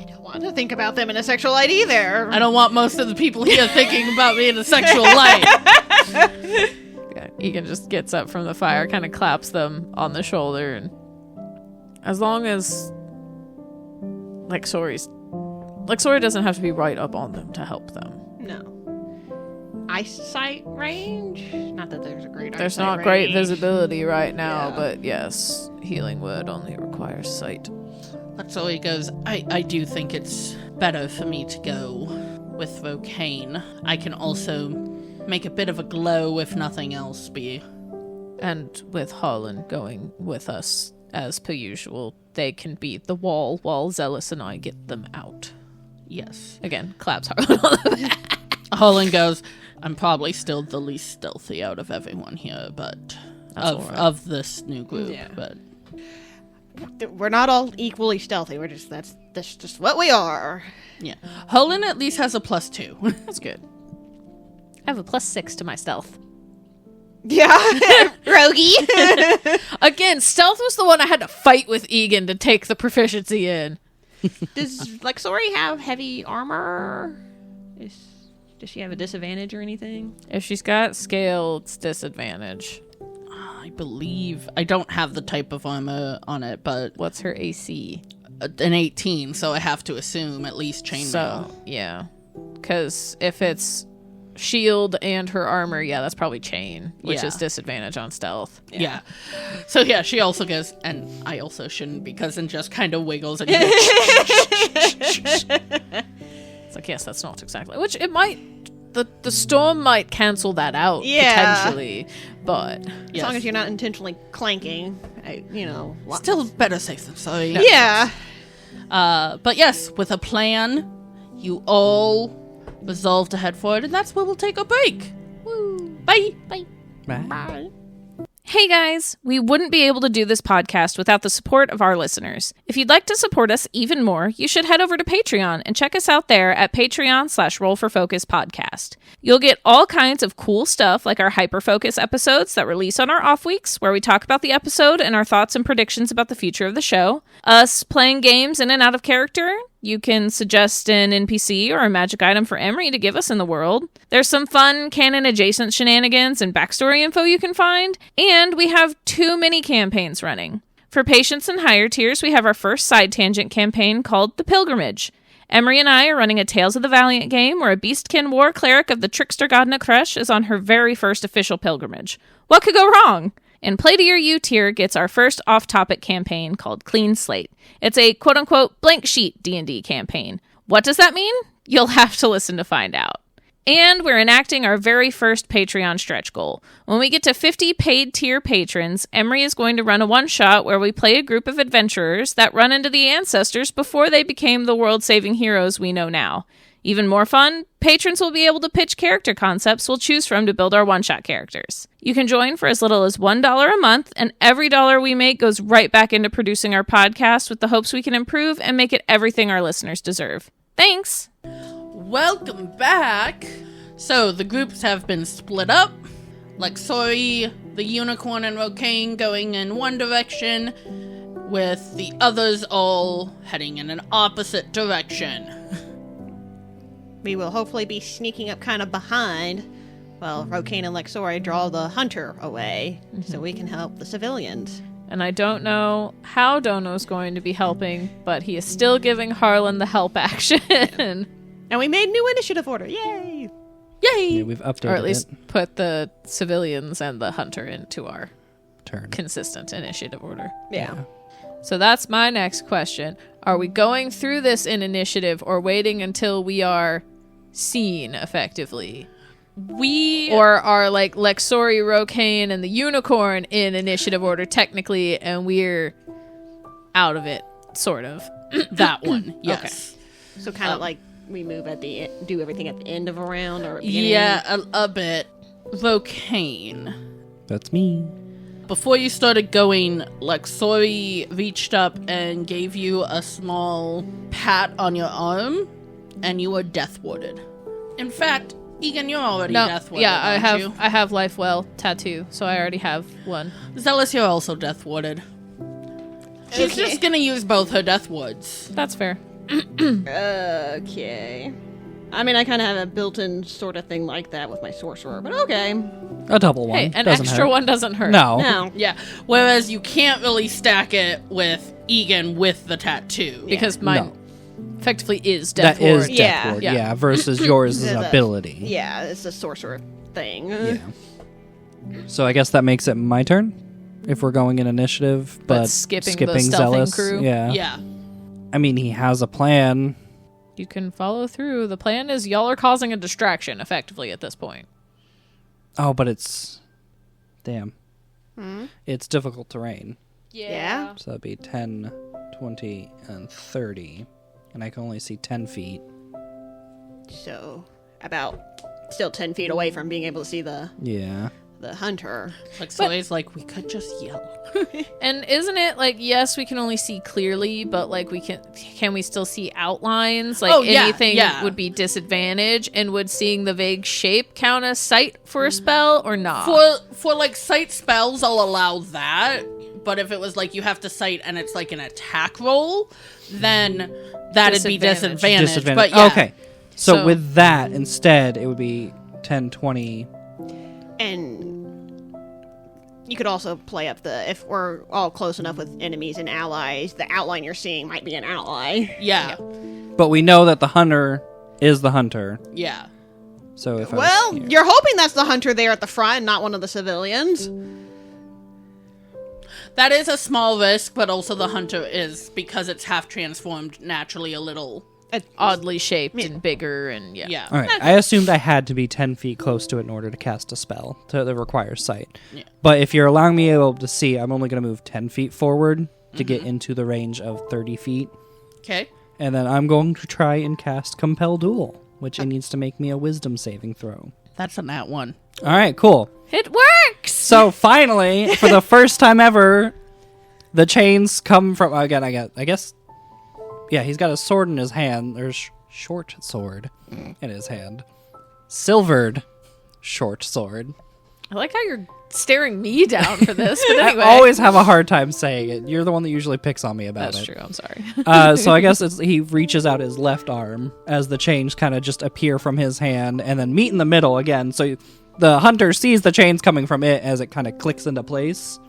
don't want to think about them in a sexual light either. I don't want most of the people here thinking about me in a sexual light. Yeah, Egan just gets up from the fire, kind of claps them on the shoulder, and As long as Lexori doesn't have to be right up on them to help them. No. Eyesight range? Not that there's a great There's eyesight not great range. visibility right now, Yeah. but yes, healing word only requires sight. So he goes, I do think it's better for me to go with Vocaine. I can also make a bit of a glow, if nothing else, be. And with Harlan going with us, as per usual, they can be the wall while Zealous and I get them out. Yes. Again, claps Harlan on the back. Harlan goes, I'm probably still the least stealthy out of everyone here, but That's all right. of this new group. Yeah. But We're not all equally stealthy. That's just what we are. yeah, Harlan at least has a +2. That's good. I have a +6 to my stealth. Yeah. Rogie. Again, stealth was the one I had to fight with Egan to take the proficiency in. Does Lexori have heavy armor? Does she have a disadvantage or anything? If she's got scale, it's disadvantage. I believe I don't have the type of armor on it, but What's her AC? an 18, so I have to assume at least chainmail. So, yeah. Because if it's shield and her armor, yeah, that's probably chain, which Yeah. is disadvantage on stealth. Yeah. So yeah, she also goes, and I also shouldn't because and just kind of wiggles and It's like, yes, that's not exactly. Which it might. The storm might cancel that out, Yeah. potentially. But As long as you're not intentionally clanking, still better safe than sorry. Yeah. But yes, with a plan, you all resolve to head forward, and that's where we'll take a break. Woo. Bye. Bye. Bye. hey guys, we wouldn't be able to do this podcast without the support of our listeners. If you'd like to support us even more, you should head over to Patreon and check us out there at Patreon/Roll4Focus podcast. You'll get all kinds of cool stuff like our Hyperfocus episodes that release on our off weeks, where we talk about the episode and our thoughts and predictions about the future of the show, us playing games in and out of character. You can suggest an NPC or a magic item for Emery to give us in the world. There's some fun canon-adjacent shenanigans and backstory info you can find. And we have 2 mini-campaigns running. For patients and higher tiers, we have our first side tangent campaign called The Pilgrimage. Emery and I are running a Tales of the Valiant game where a beastkin war cleric of the trickster god Nakresh is on her very first official pilgrimage. What could go wrong? And Play to Your U tier gets our first off-topic campaign called Clean Slate. It's a quote-unquote blank sheet D&D campaign. What does that mean? You'll have to listen to find out. And we're enacting our very first Patreon stretch goal. When we get to 50 paid tier patrons, Emery is going to run a one-shot where we play a group of adventurers that run into the ancestors before they became the world-saving heroes we know now. Even more fun, patrons will be able to pitch character concepts we'll choose from to build our one-shot characters. You can join for as little as $1 a month, and every dollar we make goes right back into producing our podcast with the hopes we can improve and make it everything our listeners deserve. Thanks! Welcome back. So the groups have been split up. Lexori, the unicorn, and Rokane going in one direction, with the others all heading in an opposite direction. We will hopefully be sneaking up kind of behind while Rokane and Lexori draw the hunter away so we can help the civilians. And I don't know how Dono's going to be helping, but he is still giving Harlan the help action. And we made new initiative order. Yay! Yay! Yeah, we've updated Or at least it. put the civilians and the hunter into our Turn. consistent initiative order. Yeah. So that's my next question. Are we going through this in initiative or waiting until we are seen effectively? Or are like Lexori, Rokane, and the unicorn in initiative order technically, and we're out of it, sort of? That one, yes. So kind of like we move at the do everything at the end of a round or at the beginning? Yeah, a bit. Rokane. That's me. Before you started going, Lexori reached up and gave you a small pat on your arm, and you were death warded. In fact, Egan, you're already death warded. yeah, aren't I have life well tattoo, so I already have one. you? Zealous, you're also death warded. She's Okay. just gonna use both her death wards. That's fair. Okay. I mean, I kind of have a built-in sort of thing like that with my sorcerer, but okay. A double one. Hey, an doesn't extra hurt. one doesn't hurt. No. No. Yeah. Whereas you can't really stack it with Egan with the tattoo. Because mine No. effectively is Death That is Ward. Yeah. Death Ward. Yeah. Yeah. Versus yours is The- ability. Yeah, it's a sorcerer thing. Yeah. So I guess that makes it my turn. If we're going in initiative, but skipping the stealthing Zealous. crew. Yeah. Yeah. I mean, he has a plan. You can follow through. The plan is y'all are causing a distraction, effectively, at this point. Oh, but it's... Damn. Hmm? It's difficult terrain. Yeah. So that'd be 10, 20, and 30. And I can only see 10 feet. So, about still 10 feet away from being able to see the Yeah. hunter. Like, so it's like, we could just yell. And isn't it like, yes, we can only see clearly, but like can we still see outlines? Like Oh, yeah, anything yeah. would be disadvantage, and would seeing the vague shape count as sight for a spell or not? For like sight spells, I'll allow that. But if it was like you have to sight and it's like an attack roll, then that'd be disadvantage. But yeah. Okay. So So- with that, instead, it would be 10, 20... And you could also play up if we're all close enough with enemies and allies, the outline you're seeing might be an ally. Yeah. But we know that the hunter is the hunter. Yeah. So if I Well, was here- you're hoping that's the hunter there at the front and not one of the civilians. That is a small risk, but also the hunter is, because it's half transformed, naturally a little. Oddly shaped and bigger, and Yeah. All right. I assumed I had to be 10 feet close to it in order to cast a spell that requires sight. Yeah. But if you're allowing me able to see, I'm only going to move 10 feet forward to get into the range of 30 feet. Okay. And then I'm going to try and cast Compel Duel, which it needs to make me a wisdom saving throw. That's a nat one. All right, cool. it works. So finally, for the first time ever, the chains come from... Again, I guess... Yeah, he's got a sword in his hand. There's short sword in his hand. Silvered short sword. I like how you're staring me down for this, but anyway. I always have a hard time saying it. You're the one that usually picks on me about That's it. true. I'm sorry. So I guess he reaches out his left arm as the chains kind of just appear from his hand and then meet in the middle again. So the hunter sees the chains coming from it as it kind of clicks into place.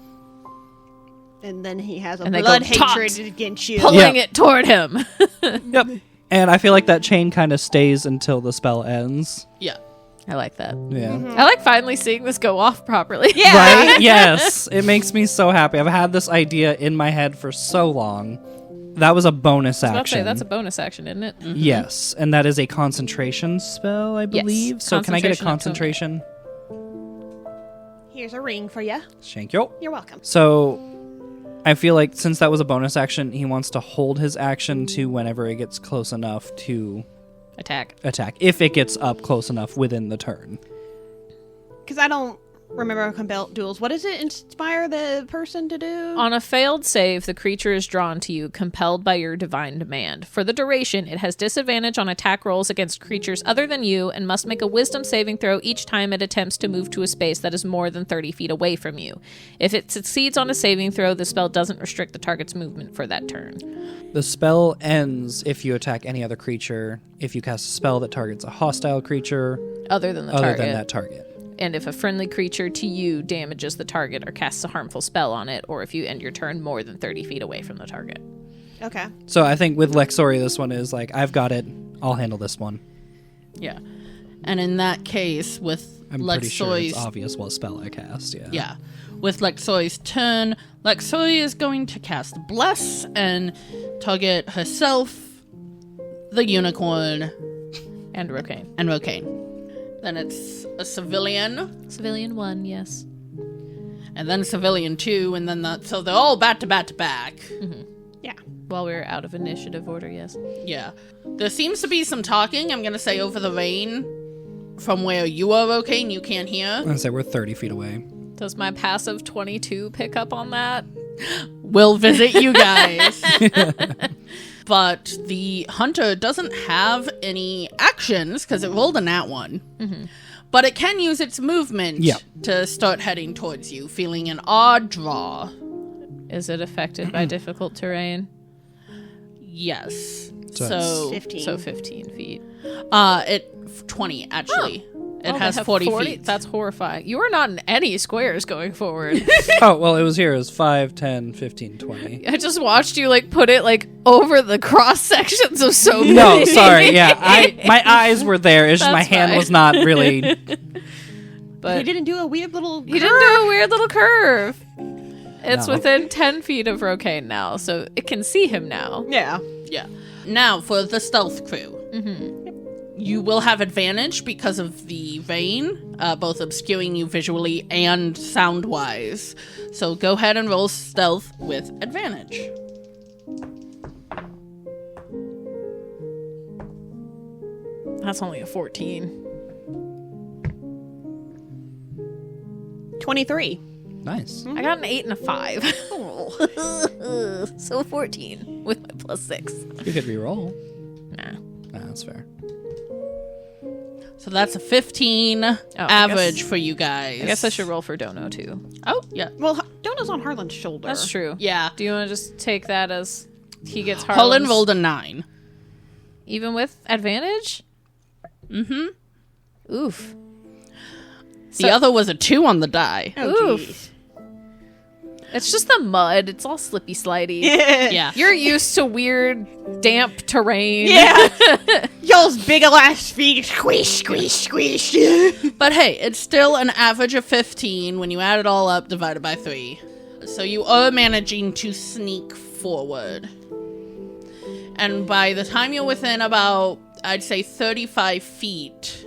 And then he has a And they blood go, "Taut!" hatred against you. Pulling it toward him. Yep. And I feel like that chain kind of stays until the spell ends. Yeah. I like that. Yeah. I like finally seeing this go off properly. Yeah. Right? Yes. It makes me so happy. I've had this idea in my head for so long. That was a bonus I was about to action. say, that's a bonus action, isn't it? Yes, and that is a concentration spell, I believe. So can I get a Concentration concentration? Here's a ring for you. Thank you. You're welcome. So I feel like since that was a bonus action, he wants to hold his action to whenever it gets close enough to Attack. attack, if it gets up close enough within the turn. Because I don't remember compelled duels. What does it inspire the person to do? On a failed save, the creature is drawn to you, compelled by your divine demand. For the duration, it has disadvantage on attack rolls against creatures other than you and must make a wisdom saving throw each time it attempts to move to a space that is more than 30 feet away from you. If it succeeds on a saving throw, the spell doesn't restrict the target's movement for that turn. The spell ends if you attack any other creature, if you cast a spell that targets a hostile creature Other than the other target. than that target. And if a friendly creature to you damages the target or casts a harmful spell on it, or if you end your turn more than 30 feet away from the target. Okay. So I think with Lexori, this one is like, I've got it. I'll handle this one. Yeah. And in that case, with I'm pretty sure it's Lexoi's... obvious what spell I cast, yeah. Yeah. With Lexoi's turn, Lexoi is going to cast Bless and target herself, the unicorn, And Rocane. and Rocane. Then it's a civilian, Civilian 1, yes. and then civilian 2, and then that. So they're all back to back to back. Yeah. While we're out of initiative order, yes. Yeah. There seems to be some talking, I'm going to say, over the rain from where you are, Rocane. You can't hear. I'm going to say we're 30 feet away. Does my passive 22 pick up on that? We'll visit you guys. But the hunter doesn't have any actions because it rolled a nat one. But it can use its movement Yeah. to start heading towards you, feeling an odd draw. Is it affected by difficult terrain? Yes. So So 15. So 15 feet. 20 actually. It Oh, they has have 40 feet. That's horrifying. You are not in any squares going forward. Oh, well, it was here. It was 5, 10, 15, 20. I just watched you like put it like over the cross sections of so many. No, sorry. Yeah, my eyes were there. It's just my That's hand fine. was not really. But He didn't do a weird little. you didn't do a weird little curve. It's No. within 10 feet of Rocane now, so it can see him now. Yeah. Yeah. Now for the stealth crew. You will have advantage because of the rain, both obscuring you visually and sound-wise. So go ahead and roll stealth with advantage. That's only a 14. 23. Nice. I got an 8 and a 5. So 14 with my plus 6. You could re-roll. Nah. Nah, that's fair. So that's a 15 average guess- for you guys. I guess I should roll for Dono too. Oh, yeah. Well, Donna's on Harlan's shoulder. That's true. Yeah. Do you want to just take that as he gets Holland Harlan's rolled a 9. even with advantage? Mm-hmm. Oof. The other was a 2 on the die. Oh, Oof. jeez. It's just the mud. It's all slippy slidey. Yeah. You're used to weird, damp terrain. Yeah. Y'all's big ass feet. Squish, squish, squish. But hey, it's still an average of 15 when you add it all up divided by 3. So you are managing to sneak forward. And by the time you're within about, I'd say 35 feet,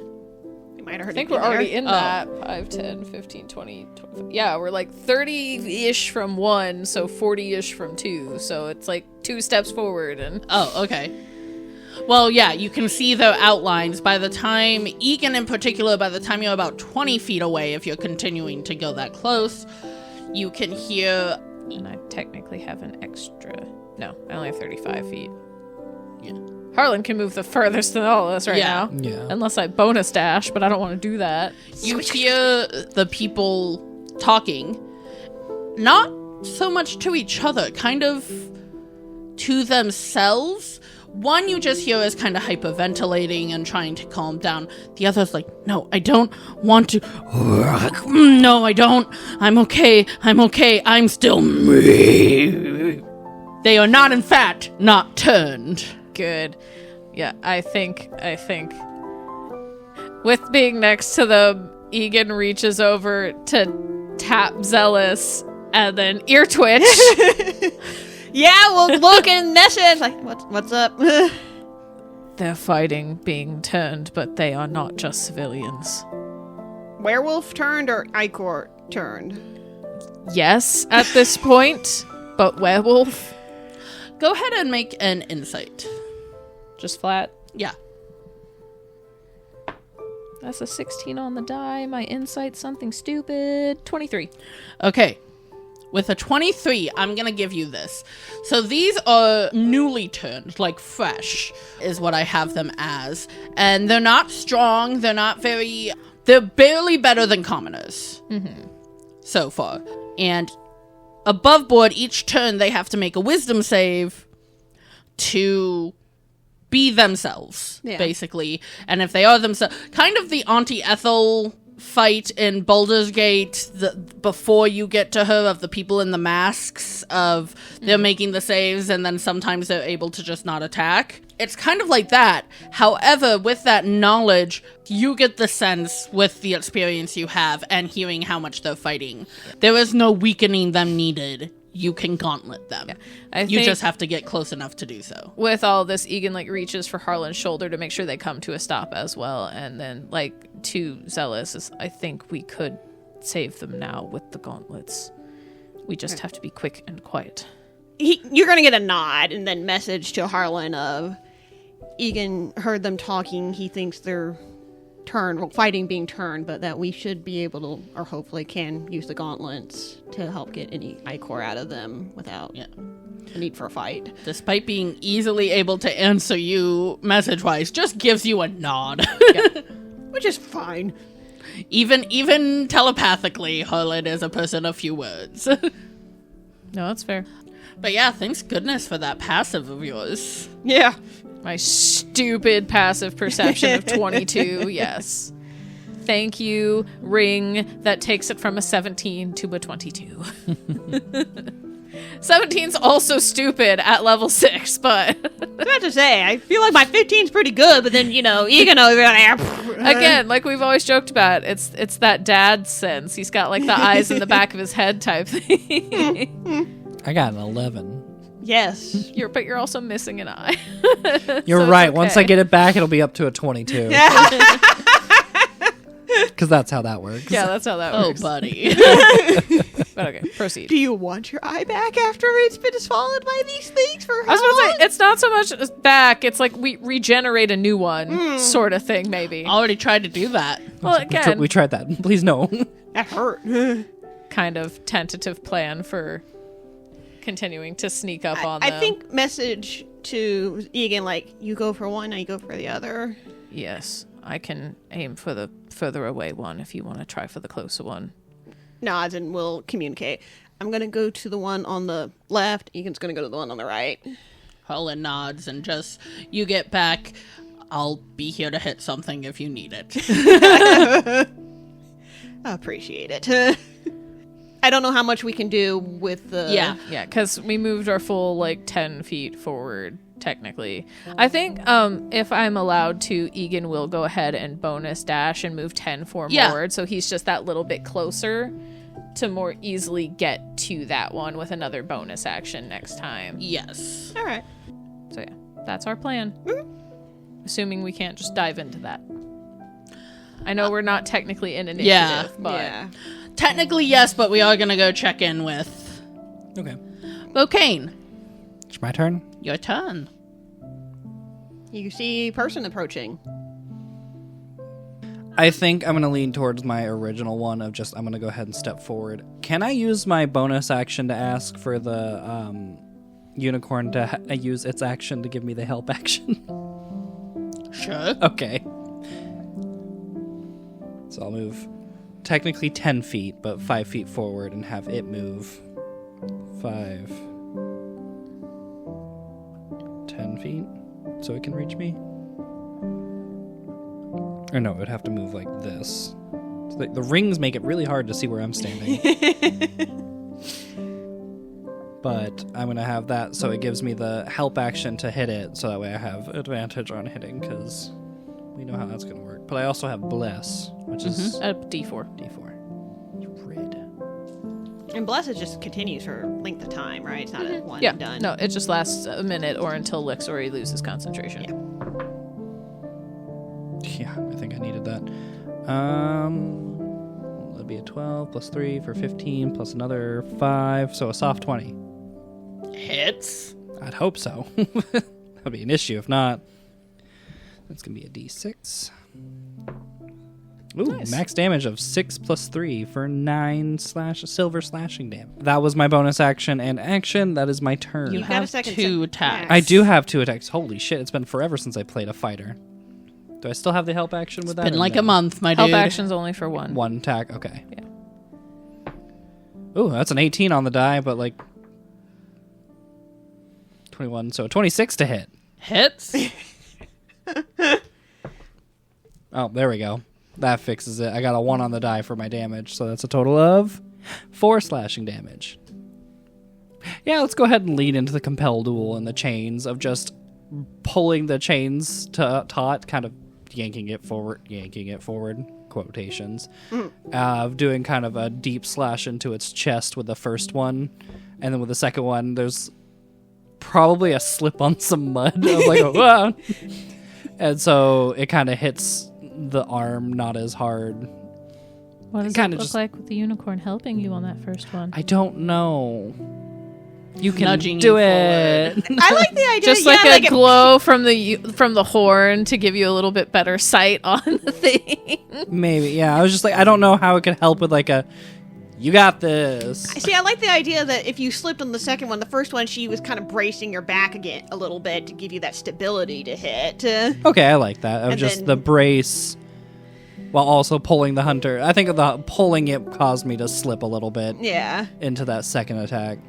You might have heard I think it we're there. already in Oh. that. 5, 10, 15, 20, 25. Yeah, we're like 30-ish from 1, so 40-ish from 2. So it's like 2 steps forward and... oh, okay. Well, yeah, you can see the outlines. By the time, Egan in particular, by the time you're about 20 feet away, if you're continuing to go that close, you can hear... And I technically have an extra... No, I only have 35 feet. Yeah. Harlan can move the furthest in all of us right Yeah. now. Yeah. Unless I bonus dash, but I don't want to do that. You hear the people talking, not so much to each other, kind of to themselves. One you just hear is kind of hyperventilating and trying to calm down. The other's like, no, I don't want to. No, I don't. I'm okay. I'm still me. They are not, in fact, not turned. Good. Yeah, I think with being next to them, Egan reaches over to tap Zealous and then ear twitch. Yeah, we'll look and message. Like, what's up? They're fighting being turned, but they are not just civilians. Werewolf turned or Icor turned? Yes, at this point, but werewolf. Go ahead and make an insight. Just flat. Yeah. That's a 16 on the die. My insight, something stupid. 23. Okay. With a 23, I'm going to give you this. So these are newly turned, like fresh, is what I have them as. And they're not strong. They're not very... They're barely better than commoners. So far. And above board, each turn, they have to make a wisdom save to be themselves, Yeah. basically. And if they are themselves... Kind of the Auntie Ethel fight in Baldur's Gate before you get to her, of the people in the masks, of they're making the saves and then sometimes they're able to just not attack. It's kind of like that. However, with that knowledge, you get the sense with the experience you have and hearing how much they're fighting. There is no weakening them needed. You can gauntlet them. You think- just have to get close enough to do so. With all this, Egan like reaches for Harlan's shoulder to make sure they come to a stop as well, and then like to Zealous is, I think we could save them now with the gauntlets. We just have to be quick and quiet. You're gonna get a nod and then message to Harlan of Egan heard them talking. He thinks they're turned, well, fighting being turned, but that we should be able to, or hopefully can, use the gauntlets to help get any Icor out of them without the need for a fight. Despite being easily able to answer you message-wise, just gives you a nod. Which is fine. Even telepathically, Harlan is a person of few words. No, that's fair. But yeah, thanks goodness for that passive of yours. Yeah. My stupid passive perception of 22, yes. Thank you, ring that takes it from a 17 to a 22. 17's also stupid at level 6, but... I have to say, I feel like my 15's pretty good, but then, Egan over there... Again, like we've always joked about, it's that dad sense. He's got like the eyes in the back of his head type thing. I got an 11. Yes. But you're also missing an eye. You're So it's right. Once I okay. get it back, it'll be up to a 22. Because that's how that works. Yeah, that's how that Oh, works. buddy. But okay, proceed. Do you want your eye back after it's been swallowed by these things for I was how going to long? say, it's not so much as back, it's like we regenerate a new one sort of thing, maybe. Already tried to do that. Well, again, We tried that. Please no. That hurt. kind of tentative plan for continuing to sneak up on them. I think message to Egan, like, you go for one, now you go for the other. Yes, I can aim for the further away one if you want to try for the closer one. Nods and we'll communicate. I'm going to go to the one on the left. Egan's going to go to the one on the right. Helen nods and just, you get back. I'll be here to hit something if you need it. I appreciate it. I don't know how much we can do with the... Yeah. Yeah, because we moved our full, 10 feet forward, technically. I think if I'm allowed to, Egan will go ahead and bonus dash and move 10 forward, so he's just that little bit closer to more easily get to that one with another bonus action next time. Yes. All right. So yeah, that's our plan. Assuming we can't just dive into that. I know we're not technically in initiative, but... Yeah. Technically, yes, but we are going to go check in with Okay. Bocane. It's my turn. Your turn. You see a person approaching. I think I'm going to lean towards my original one of just, I'm going to go ahead and step forward. Can I use my bonus action to ask for the unicorn to use its action to give me the help action? Sure. Okay. So I'll move technically 10 feet, but 5 feet forward and have it move 5, 10 feet so it can reach me. Or no, it would have to move like this. So the rings make it really hard to see where I'm standing. But I'm going to have that so it gives me the help action to hit it, so that way I have advantage on hitting, because we know how that's going to work. But I also have Bless, which is A D4. D4. You red. And Blessed just continues for length of time, right? It's not a one Yeah, and done. no, it just lasts a minute or until Lixori loses concentration. Yeah, I think I needed that. That'd be a 12 plus 3 for 15 plus another 5, so a soft 20. Hits. I'd hope so. That'd be an issue if not. That's gonna be a D6. Ooh, Nice. max damage of 6 plus 3 for 9 silver slashing damage. That was my bonus action and action. That is my turn. You You've got have a second two set- attacks. I do have 2 attacks. Holy shit, it's been forever since I played a fighter. Do I still have the help action with that? Been or like no? a month, my Help dude. action's only for one. One attack, okay. Yeah. Ooh, that's an 18 on the die, but 21, so 26 to hit. Hits. Oh, there we go. That fixes it. I got a 1 on the die for my damage, so that's a total of 4 slashing damage. Yeah, let's go ahead and lead into the compel duel and the chains of just pulling the chains to taut, kind of yanking it forward, quotations, doing kind of a deep slash into its chest with the first one, and then with the second one, there's probably a slip on some mud. I was like, "Whoa." And so it kind of hits the arm not as hard. What does it kinda look just- like with the unicorn helping you on that first one? I don't know. You can Nudging do you it. I like the idea. Just like yeah, a glow from the horn to give you a little bit better sight on the thing. Maybe, yeah. I was just like, I don't know how it could help with you got this. See, I like the idea that if you slipped on the second one, the first one, she was kind of bracing your back again a little bit to give you that stability to hit. Okay, I like that. Of And just then- the brace while also pulling the hunter. I think the pulling it caused me to slip a little bit Yeah. into that second attack.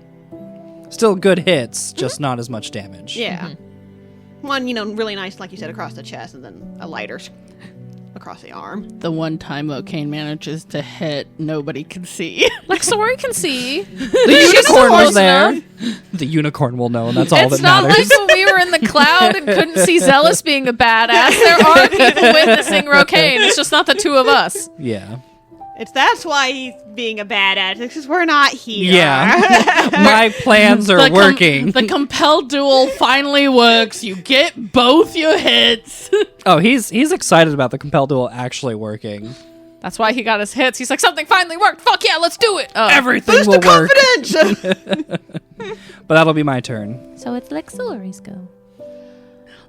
Still good hits, just not as much damage. Yeah. One, really nice, like you said, across the chest, and then a lighter across the arm. The one time O'Kane manages to hit, nobody can see. Like, Sori can see. The unicorn was close there. enough. The unicorn will know, and that's all It's that not matters. like when we were in the cloud and couldn't see Zealous being a badass. There are people witnessing Rokane. It's just not the two of us. Yeah. That's why he's being a badass, because we're not here. Yeah. My plans are working. The compelled duel finally works. You get both your hits. Oh, he's excited about the compelled duel actually working. That's why he got his hits. He's like, something finally worked. Fuck yeah, let's do it. Oh. Everything Boost will the work. confidence! But that'll be my turn. So it's like Sori's go.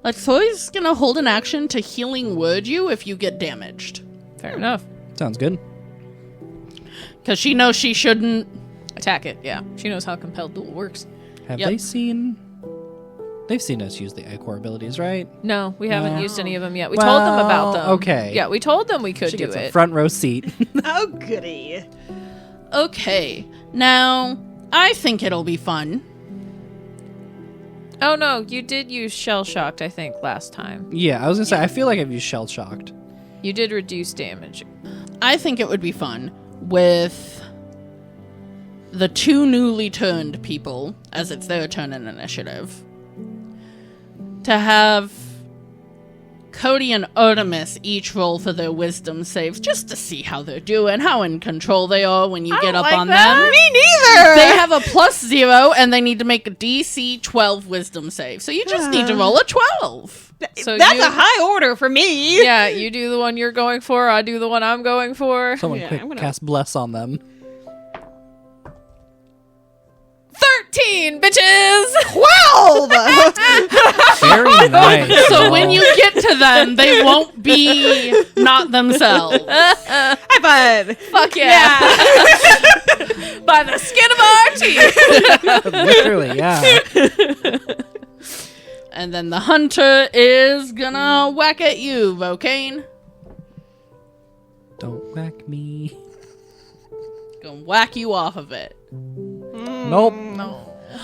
Like, Zoe's gonna hold an action to healing word you if you get damaged. Fair enough. Sounds good. Because she knows she shouldn't. Attack it, yeah. She knows how compelled duel works. Have Yep. they seen... They've seen us use the Icor abilities, right? No, we haven't No. used any of them yet. We told them about them. Okay. Yeah, we told them we could She do gets a it. front row seat. Oh, goody. Okay. Now, I think it'll be fun. Oh no, you did use shell shocked, I think, last time. Yeah, I was gonna say, I feel like I've used shell shocked. You did reduce damage. I think it would be fun with the two newly turned people, as it's their turn in initiative, to have Cody and Artemis each roll for their wisdom saves just to see how they're doing, how in control they are when you get up on them. Me neither! They have a +0 and they need to make a DC 12 wisdom save. So you just need to roll a 12. So That's you- a high order for me. Yeah, you do the one you're going for, I do the one I'm going for. Someone Yeah, quick I'm gonna- cast bless on them. 13, bitches! 12! Very nice. So when you get to them, they won't be not themselves. High five! Fuck yeah. By the skin of our teeth. Literally, yeah. And then the hunter is gonna whack at you, Vokane. Don't whack me. Gonna whack you off of it. Nope. No.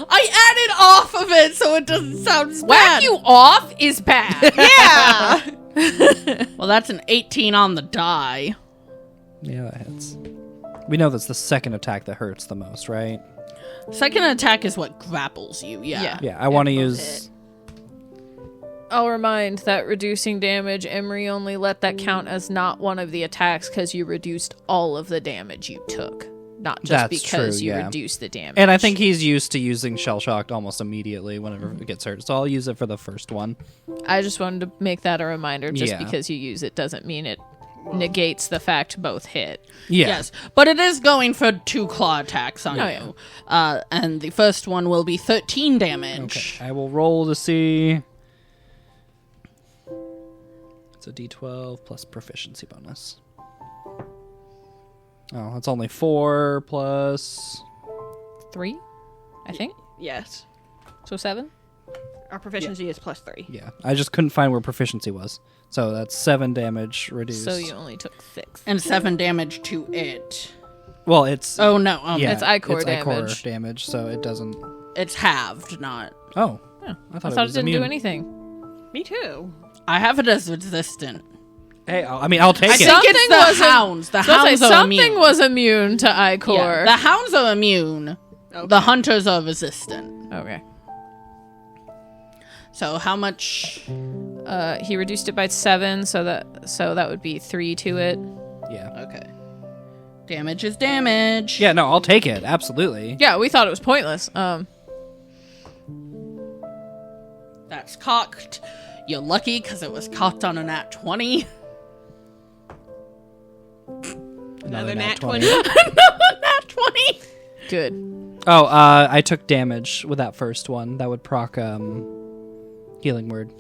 I added off of it so it doesn't sound bad. Whack you off is bad. Yeah! Well, that's an 18 on the die. Yeah, that hits. We know that's the second attack that hurts the most, right? Second attack is what grapples you, yeah. Yeah, I want to use... I'll remind that reducing damage, Emery only let that count as not one of the attacks because you reduced all of the damage you took. Not just That's because true, you yeah. reduced the damage. And I think he's used to using shell shocked almost immediately whenever it gets hurt. So I'll use it for the first one. I just wanted to make that a reminder. Just Yeah. because you use it doesn't mean it negates the fact both hit. Yeah. Yes, but it is going for 2 claw attacks on Oh, you. And the first one will be 13 damage. Okay. I will roll to see. It's a d12 plus proficiency bonus. Oh, that's only 4 plus... 3, I think. Yes. So 7. Our proficiency is +3. Yeah, I just couldn't find where proficiency was. So that's 7 damage reduced. So you only took 6. And 7 damage to it. Well, it's... Oh, no. yeah, it's Icor Icor damage. damage, so it doesn't... It's halved, not... Oh. Yeah. I I thought, thought was it didn't do immune. anything. Me too. I have it as resistant. Hey, I mean, I'll take I it. think Something it's the wasn't- hounds. The So I was hounds like, are something immune. was immune to Icor. Yeah, the hounds are immune. Okay. The hunters are resistant. Okay. So how much? He reduced it by 7, so that would be 3 to it. Yeah. Okay. Damage is damage. Yeah, no, I'll take it. Absolutely. Yeah, we thought it was pointless. That's cocked. You're lucky because it was cocked on a nat 20. Another nat 20. 20. Nat 20. Good. Oh, I took damage with that first one. That would proc healing word.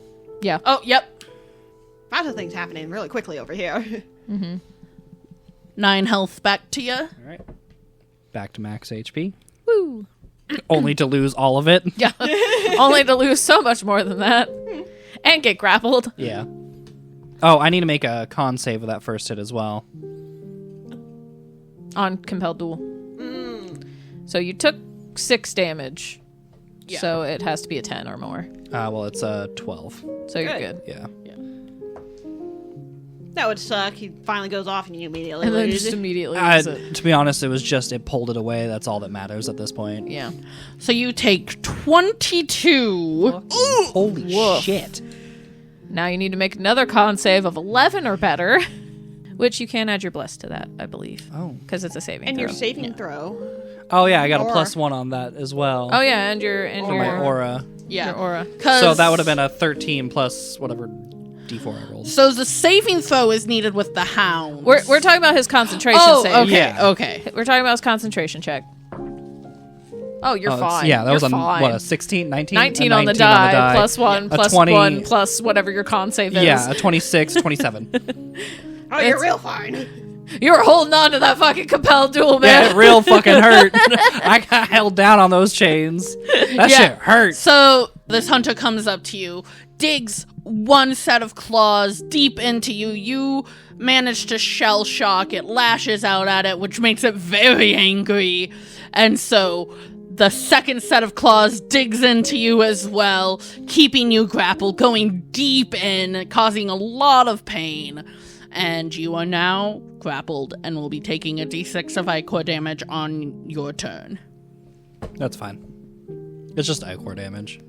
Yeah. Oh, yep. Lots of things happening really quickly over here. 9 health back to you. All right. Back to max HP. Woo. Only to lose all of it. Yeah. Only to lose so much more than that. And get grappled. Yeah. Oh, I need to make a con save with that first hit as well. On compelled duel. So you took 6 damage. Yeah. So it has to be a 10 or more. Well, it's 12. So you're good. Yeah. That would suck. He finally goes off and you immediately And then lose. just immediately lose it. To be honest, it pulled it away. That's all that matters at this point. Yeah. So you take 22. Holy shit. Now you need to make another con save of 11 or better, which you can add your bless to that, I believe. Oh. Because it's a saving And throw. your saving throw. Oh, yeah, I got a Aura. +1 on that as well. Oh, yeah, and For my aura. Yeah. your aura. So that would have been a 13 plus whatever D4 I rolled. So the saving throw is needed with the hound. We're talking about his concentration save. okay, Yeah. okay. We're talking about his concentration check. Oh, you're fine. Yeah, that was You're on, fine. a 16, 19? 19 A on the 19 die, plus 1, A plus 20 1, plus whatever your con save is. Yeah, a 26, 27. Oh, you're real fine. You were holding on to that fucking compelled duel, Yeah, man. it real fucking hurt. I got held down on those chains. That Yeah. shit hurt. So this hunter comes up to you, digs one set of claws deep into you. You manage to shell shock it, lashes out at it, which makes it very angry. And so the second set of claws digs into you as well, keeping you grappled, going deep in, causing a lot of pain. And you are now grappled and will be taking a d6 of ichor damage on your turn. That's fine. It's just ichor damage.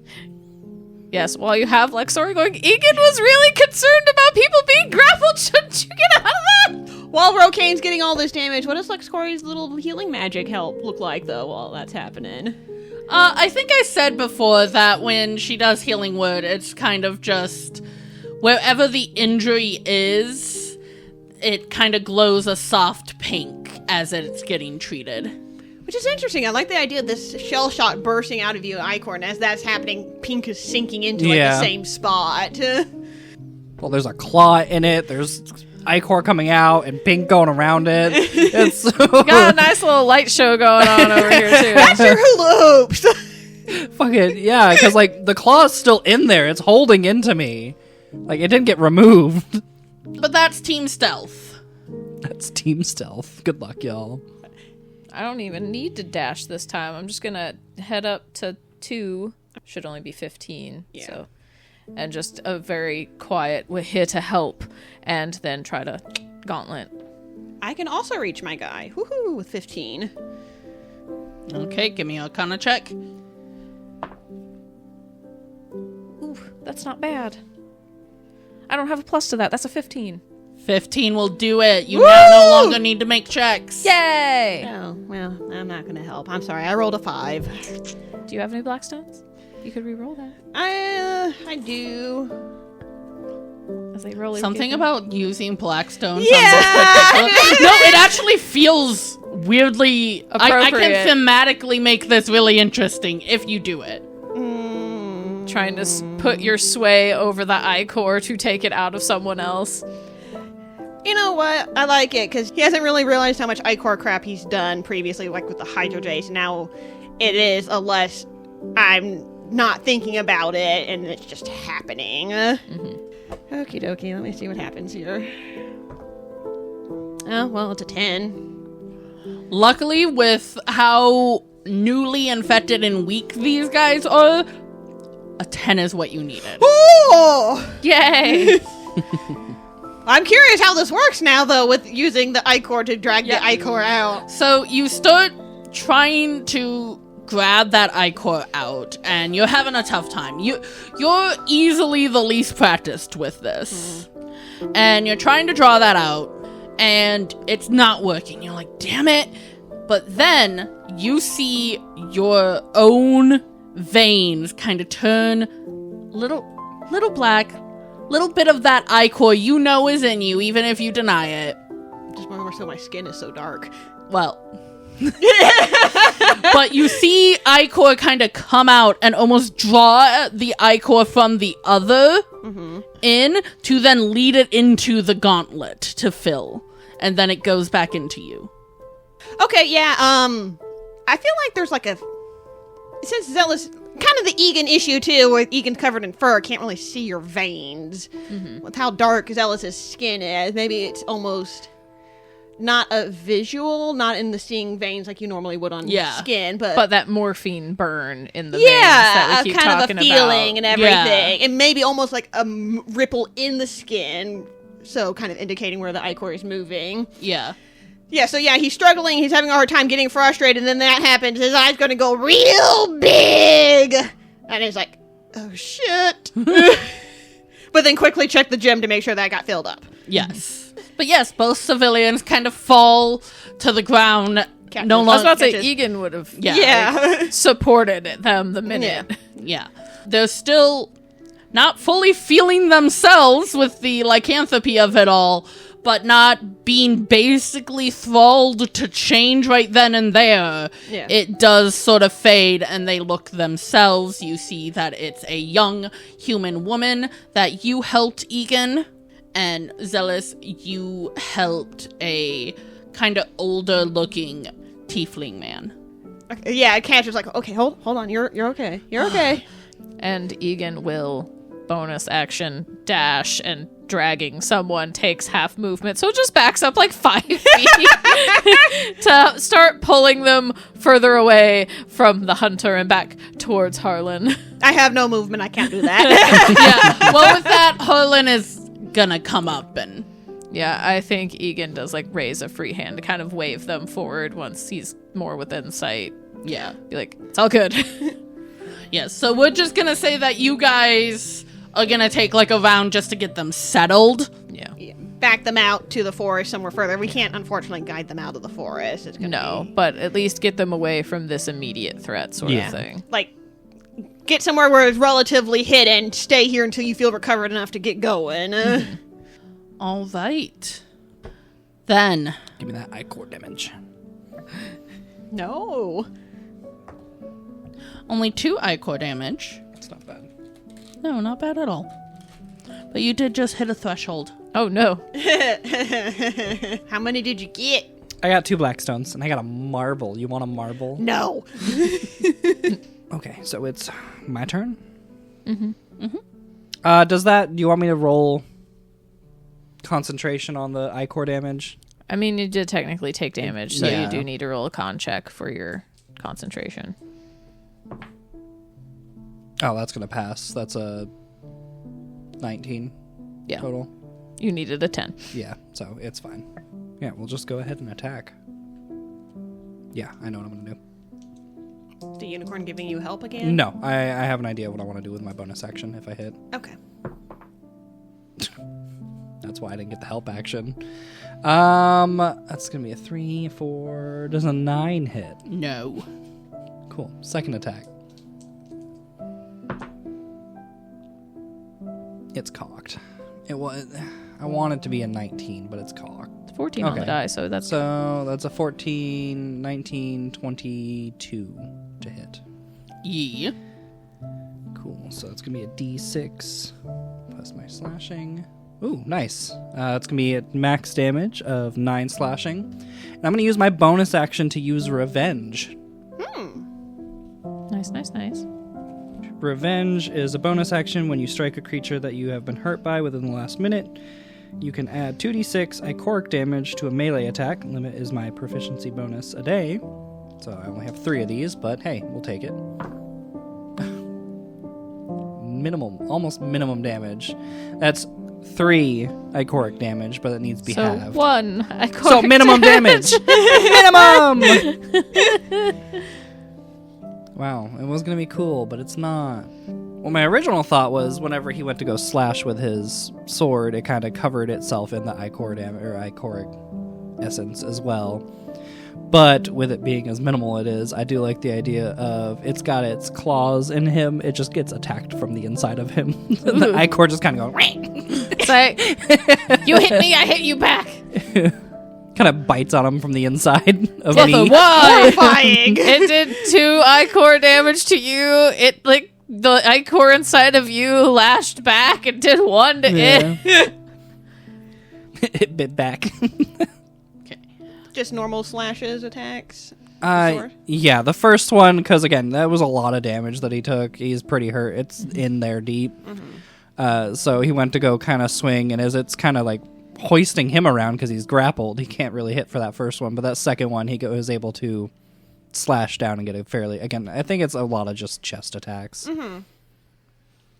Yes, while you have Lexor going, Egan was really concerned about people being grappled. Shouldn't you get out of that? While Rokane's getting all this damage, what does Lexcori's little healing magic help look like, though, while that's happening? I think I said before that when she does healing word, it's kind of just wherever the injury is, it kind of glows a soft pink as it's getting treated. Which is interesting. I like the idea of this shell shock bursting out of you, Ichor, and as that's happening, pink is sinking into the same spot. Well, there's a claw in it. There's ichor coming out and pink going around it. It's Got a nice little light show going on over here, too. That's your hula hoops! fucking yeah, because like the claw's still in there. It's holding into me. Like it didn't get removed. But that's team stealth. That's team stealth. Good luck, y'all. I don't even need to dash this time. I'm just going to head up to 2. Should only be 15. Yeah. So, and just a very quiet, we're here to help. And then try to gauntlet. I can also reach my guy. Woohoo, with 15. Okay, give me a Arcana check. Ooh, that's not bad. I don't have a plus to that. That's a 15. 15 will do it. You now no longer need to make checks. Yay! Oh, well, I'm not going to help. I'm sorry, I rolled a 5. Do you have any Blackstones? You could re-roll that. I do. As they roll Something about using Blackstones. Yeah! No, it actually feels weirdly... I can Appropriate. thematically make this really interesting if you do it. trying to put your sway over the ichor to take it out of someone else. You know what? I like it because he hasn't really realized how much Ichor crap he's done previously, like with the Hydro Jace. Now it is a less I'm not thinking about it and it's just happening. Okie dokie, let me see what happens here. Oh, well, it's a 10. Luckily, with how newly infected and weak these guys are, a 10 is what you needed. Oh! Yay! I'm curious how this works now, though, with using the Ichor to drag the Ichor out. So you start trying to grab that ichor out, and you're having a tough time. You're easily the least practiced with this. And you're trying to draw that out, and it's not working. You're like, damn it. But then you see your own veins kind of turn little black. Little bit of that ichor you know is in you, even if you deny it. Just more so my skin is so dark. Well, but you see ichor kind of come out and almost draw the ichor from the other in to then lead it into the gauntlet to fill. And then it goes back into you. Okay, yeah, I feel like there's like a... Since Zealous... Kind of the Egan issue, too, where Egan's covered in fur, can't really see your veins. With how dark Zealous's skin is, maybe it's almost not a visual, not in the seeing veins like you normally would on skin, but that morphine burn in the veins that we keep kind talking of a feeling about. and everything, and maybe almost like a ripple in the skin, so kind of indicating where the ichor is moving. Yeah. Yeah, so he's struggling, he's having a hard time getting frustrated, and then that happens, his eye's gonna go real big, and he's like, oh shit. But then quickly check the gem to make sure that got filled up. Yes. But yes, both civilians kind of fall to the ground. Captain. No I was longer. about to say Egan would have Yeah. supported them the minute. Yeah. They're still not fully feeling themselves with the lycanthropy of it all, but not being basically thralled to change right then and there. Yeah. It does sort of fade, and they look themselves. You see that it's a young human woman that you helped, Egan, and Zealous, you helped a kind of older looking tiefling man. Okay, yeah, Cantor's like, okay, hold on, you're okay. You're okay. And Egan will bonus action dash, and dragging someone takes half movement, so it just backs up like 5 feet to start pulling them further away from the hunter and back towards Harlan. I have no movement, I can't do that. Yeah. Well, with that, Harlan is gonna come up and... Yeah, I think Egan does like raise a free hand to kind of wave them forward once he's more within sight. Yeah. Be like, it's all good. Yeah, so we're just gonna say that you guys are gonna take like a round just to get them settled. Yeah. Back them out to the forest somewhere further. We can't, unfortunately, guide them out of the forest. It's gonna be... but at least get them away from this immediate threat sort of thing. Like, get somewhere where it's relatively hidden. Stay here until you feel recovered enough to get going. All right. Then. Give me that ichor damage. No. Only 2 ichor damage. That's not bad. No, not bad at all. But you did just hit a threshold. Oh no. How many did you get? I got 2 black stones, and I got a marble. You want a marble? No. Okay, so it's my turn? Mm-hmm. Do you want me to roll concentration on the ichor damage? I mean, you did technically take damage, so Yeah. you do need to roll a con check for your concentration. Oh, that's gonna pass. That's a 19 Yeah. total. You needed a 10. Yeah, so it's fine. Yeah, we'll just go ahead and attack. Yeah, I know what I'm gonna do. Is the unicorn giving you help again? No, I have an idea what I want to do with my bonus action if I hit. Okay. That's why I didn't get the help action. That's gonna be a 3, 4. Does a 9 hit? No. Cool. Second attack. It's cocked. It was. I want it to be a 19, but it's cocked. It's 14 on the Okay. die, so that's So that's a 14, 19, 22 to hit. Yeah. Cool. So it's gonna be a D6 plus my slashing. Ooh, nice. It's gonna be at max damage of 9 slashing, and I'm gonna use my bonus action to use revenge. nice. Revenge is a bonus action when you strike a creature that you have been hurt by within the last minute. You can add 2d6 ichoric damage to a melee attack. Limit is my proficiency bonus a day. So I only have 3 of these, but hey, we'll take it. Almost minimum damage. That's 3 ichoric damage, but it needs to be So halved. 1. So minimum damage. Minimum! Wow, it was going to be cool, but it's not. Well, my original thought was whenever he went to go slash with his sword, it kind of covered itself in the ichoric essence as well. But with it being as minimal it is, I do like the idea of it's got its claws in him. It just gets attacked from the inside of him. The ichor just kind of goes... It's like, you hit me, I hit you back. kind of bites on him from the inside of What me. the what? Horrifying. It did 2 ichor damage to you. It, like, the ichor inside of you lashed back and did 1 to it. It bit back. Just normal slashes attacks. Sword? Yeah, the first one, because again, that was a lot of damage that he took. He's pretty hurt. It's in there deep. So he went to go kind of swing, and as it's kind of like hoisting him around because he's grappled. He can't really hit for that first one, but that second one he was able to slash down and get a fairly... Again, I think it's a lot of just chest attacks. Mm-hmm.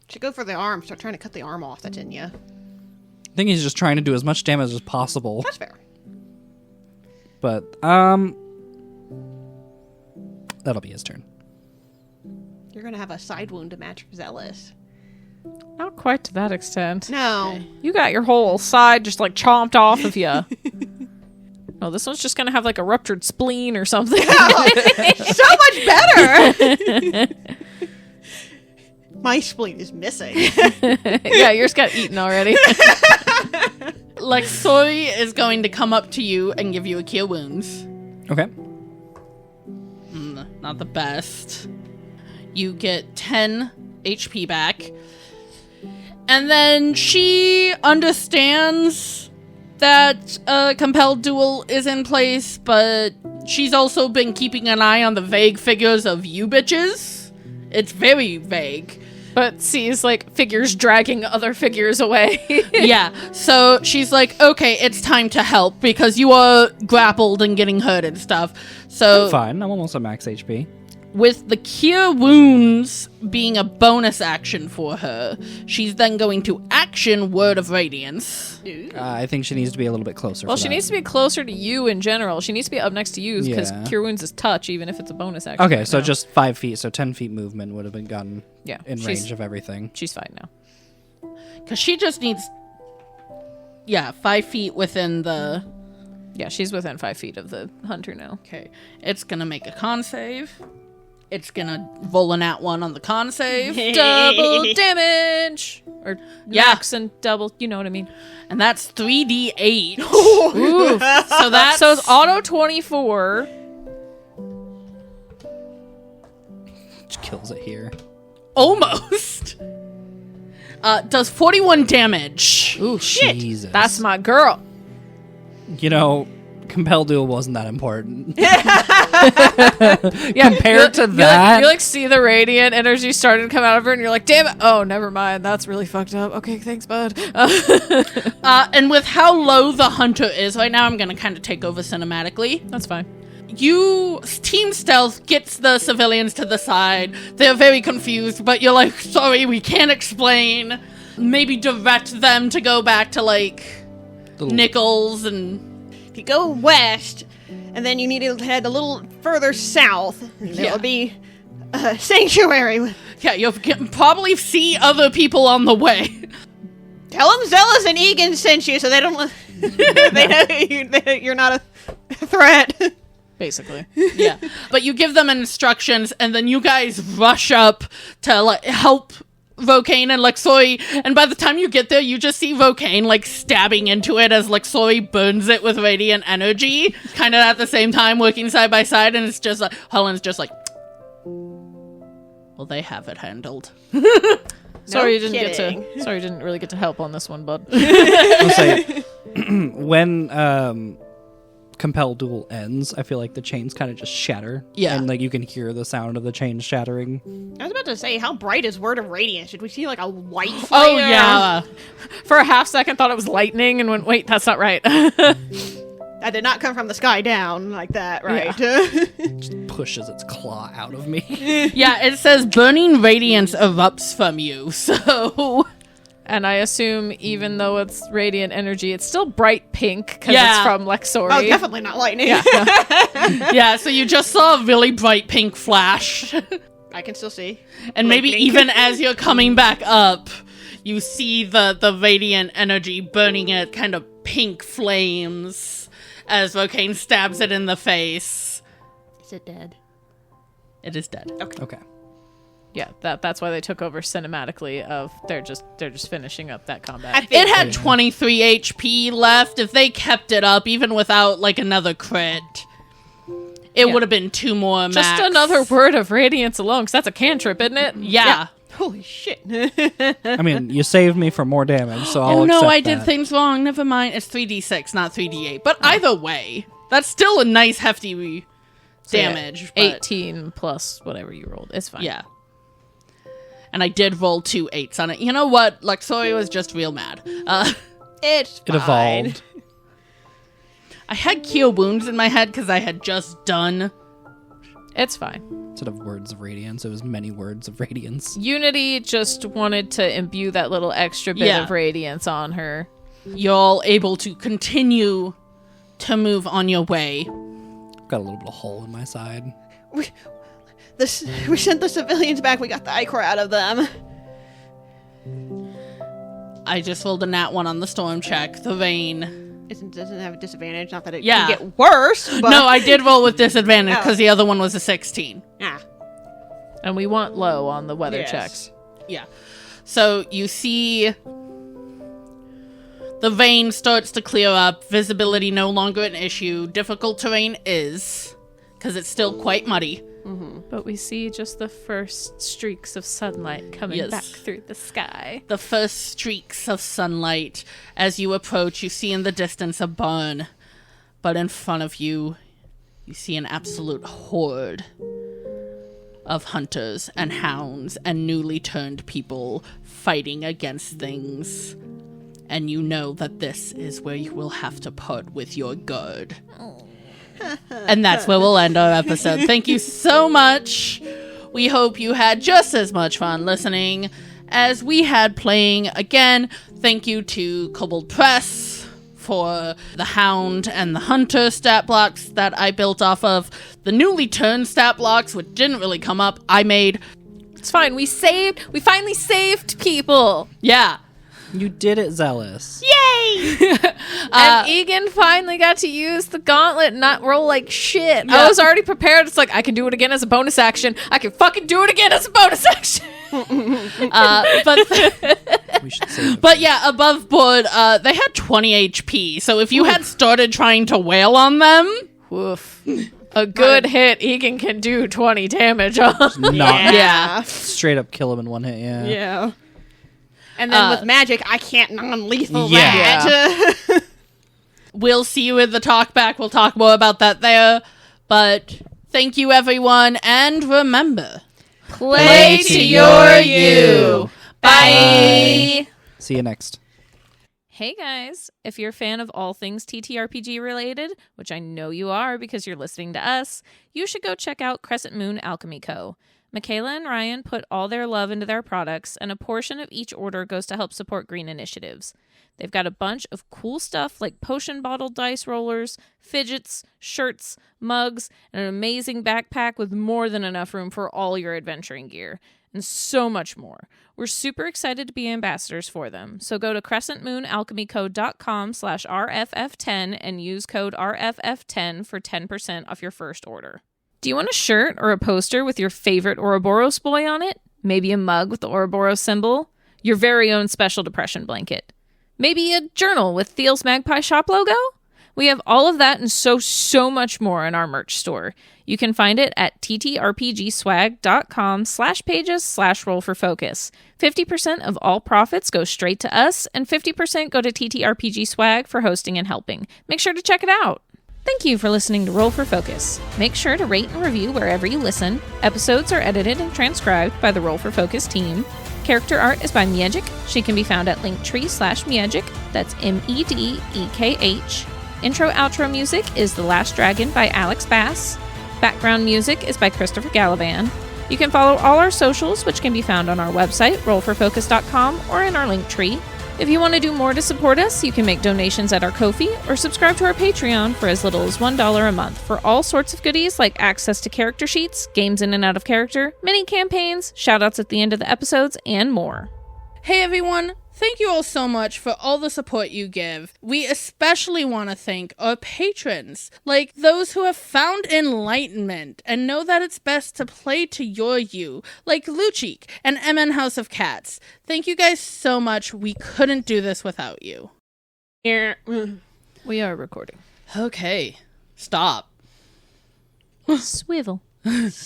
Should go for the arm. Start trying to cut the arm off that's in you. I think he's just trying to do as much damage as possible. That's fair. But, that'll be his turn. You're going to have a side wound to match Zealous. Not quite to that extent. No. You got your whole side just like chomped off of you. Oh, this one's just gonna have like a ruptured spleen or something. So much better! My spleen is missing. Yeah, yours got eaten already. Lexori is going to come up to you and give you a cure wounds. Okay. Not the best. You get 10 HP back. And then she understands that compelled duel is in place, but she's also been keeping an eye on the vague figures of you bitches. It's very vague. But sees like figures dragging other figures away. Yeah, so she's like, okay, it's time to help because you are grappled and getting hurt and stuff. So Fine, I'm almost at max HP. with the cure wounds being a bonus action for her, she's then going to action Word of Radiance. I think she needs to be a little bit closer. Well, for she that. needs to be closer to you in general. She needs to be up next to you because Yeah. Cure Wounds is touch, even if it's a bonus action. Okay, right so now. just 5 feet, so 10 feet movement would have been gotten Yeah, in she's- range of everything. She's fine now. Because she just needs, 5 feet within the... Yeah, she's within 5 feet of the hunter now. Okay, it's going to make a con save. It's going to roll an at 1 on the con save. Double damage! Or Yeah. max and double, you know what I mean. And that's 3d8. Ooh. So that's... So it's auto 24. Which kills it here. almost. Does 41 damage. Ooh, shit. Jesus. That's my girl. You know, Compel Duel wasn't that important. Yeah, Compared to you that- you like see the radiant energy starting to come out of her, and you're like, "Damn it! Oh, never mind. That's really fucked up." Okay, thanks, bud. And with how low the hunter is right now, I'm going to kind of take over cinematically. That's fine. You, Team Stealth, gets the civilians to the side. They're very confused, but you're like, sorry, we can't explain. Maybe direct them to go back to, like, Nichols and... If you go west, and then you need to head a little further south, and there Yeah. will be a sanctuary. Yeah, you'll probably see other people on the way. Tell them Zealous and Egan sent you, so they don't. They know you're not a threat. Basically. Yeah. But you give them instructions, and then you guys rush up to, like, help Vokane and Lexoi, and by the time you get there, you just see Vokane, like, stabbing into it as Lexoi burns it with radiant energy, kind of at the same time, working side by side, and it's just like, Helen's just like, well, they have it handled. Sorry you didn't kidding. get to. Sorry you didn't really get to help on this one, bud. I'll say, when Compel Duel ends, I feel like the chains kind of just shatter. Yeah. And, like, you can hear the sound of the chains shattering. I was about to say, how bright is Word of Radiance? Should we see like a white flare? Oh, yeah. For a half second, thought it was lightning, and went, "Wait, that's not right." That did not come from the sky down like that, right? Just pushes its claw out of me. Yeah, it says burning radiance erupts from you, so... And I assume, even though it's radiant energy, it's still bright pink because Yeah. it's from Lexori. Oh, definitely not lightning. Yeah, no. Yeah, so you just saw a really bright pink flash. I can still see. And maybe Pink. even as you're coming back up, you see the radiant energy burning it, kind of pink flames, as Vokane stabs it in the face. Is it dead? It is dead. Okay. Yeah, that's why they took over cinematically. Of they're just finishing up that combat. I think It had 23 HP left. If they kept it up, even without, like, another crit, it Yeah. would have been 2 more max. Just another word of radiance alone, because that's a cantrip, isn't it? Yeah. Holy shit. I mean, you saved me from more damage, so I'll Oh no, accept I did that. things wrong. Never mind. It's 3d6, not 3d8. But either way, that's still a nice hefty So, yeah, damage. but- 18 plus whatever you rolled. It's fine. Yeah. And I did roll 2 8s on it. You know what? Lexori was just real mad. It's It fine. evolved. I had cure wounds in my head because I had just done. It's fine. Instead of words of radiance, it was many words of radiance. Unity just wanted to imbue that little extra bit Yeah. of radiance on her. Y'all able to continue to move on your way. Got a little bit of hole in my side. We sent the civilians back. We got the ichor out of them. I just rolled a nat 1 on the storm check. The vein. It doesn't have a disadvantage. Not that it Yeah. can get worse. But No, I did roll with disadvantage because Oh. the other one was a 16. Ah, And we want low on the weather yes. checks. Yeah. So you see the vein starts to clear up. Visibility no longer an issue. Difficult terrain is, because it's still quite muddy. But we see just the first streaks of sunlight coming Yes. back through the sky. The first streaks of sunlight. As you approach, you see in the distance a barn. But in front of you, you see an absolute horde of hunters and hounds and newly turned people fighting against things. And you know that this is where you will have to part with your guard. And that's where we'll end our episode. Thank you so much. We hope you had just as much fun listening as we had playing. Again, thank you to Kobold Press for the Hound and the Hunter stat blocks that I built off of. The newly turned stat blocks, which didn't really come up, I made. It's fine. We finally saved people. Yeah. You did it, Zealous. And Egan finally got to use the gauntlet and not roll like shit. Yeah. I was already prepared. It's like, I can do it again as a bonus action. I can fucking do it again as a bonus action. We should save it. But yeah, above board, they had 20 HP. So if you had started trying to wail on them, Woof. A good hit, Egan can do 20 damage on. Not yeah. straight up kill him in one hit, yeah. yeah. And then with magic, I can't non-lethal that. We'll see you in the talkback. We'll talk more about that there. But thank you, everyone. And remember, Play to your you. Bye. See you next. Hey guys, if you're a fan of all things TTRPG related, which I know you are because you're listening to us, you should go check out Crescent Moon Alchemy Co. Michaela and Ryan put all their love into their products, and a portion of each order goes to help support green initiatives. They've got a bunch of cool stuff like potion bottle dice rollers, fidgets, shirts, mugs, and an amazing backpack with more than enough room for all your adventuring gear, and so much more. We're super excited to be ambassadors for them, so go to crescentmoonalchemyco.com/RFF10 and use code RFF10 for 10% off your first order. Do you want a shirt or a poster with your favorite Ouroboros boy on it? Maybe a mug with the Ouroboros symbol? Your very own special depression blanket? Maybe a journal with Thiel's Magpie Shop logo? We have all of that and so much more in our merch store. You can find it at ttrpgswag.com/pages/roll4focus. 50% of all profits go straight to us, and 50% go to TTRPG Swag for hosting and helping. Make sure to check it out. Thank you for listening to Roll for Focus. Make sure to rate and review wherever you listen. Episodes are edited and transcribed by the Roll for Focus team. Character art is by Miedek. She can be found at linktree/Miedek. That's MEDEKH. Intro-outro music is The Last Dragon by Alex Bass. Background music is by Christopher Gallivan. You can follow all our socials, which can be found on our website, rollforfocus.com, or in our link tree. If you want to do more to support us, you can make donations at our Ko-fi or subscribe to our Patreon for as little as $1 a month for all sorts of goodies like access to character sheets, games in and out of character, mini campaigns, shoutouts at the end of the episodes, and more. hey everyone, thank you all so much for all the support you give. We especially want to thank our patrons, like those who have found enlightenment and know that it's best to play to your you, like Luchik and MN House of Cats. Thank you guys so much. We couldn't do this without you. We are recording. Okay, stop. Swivel.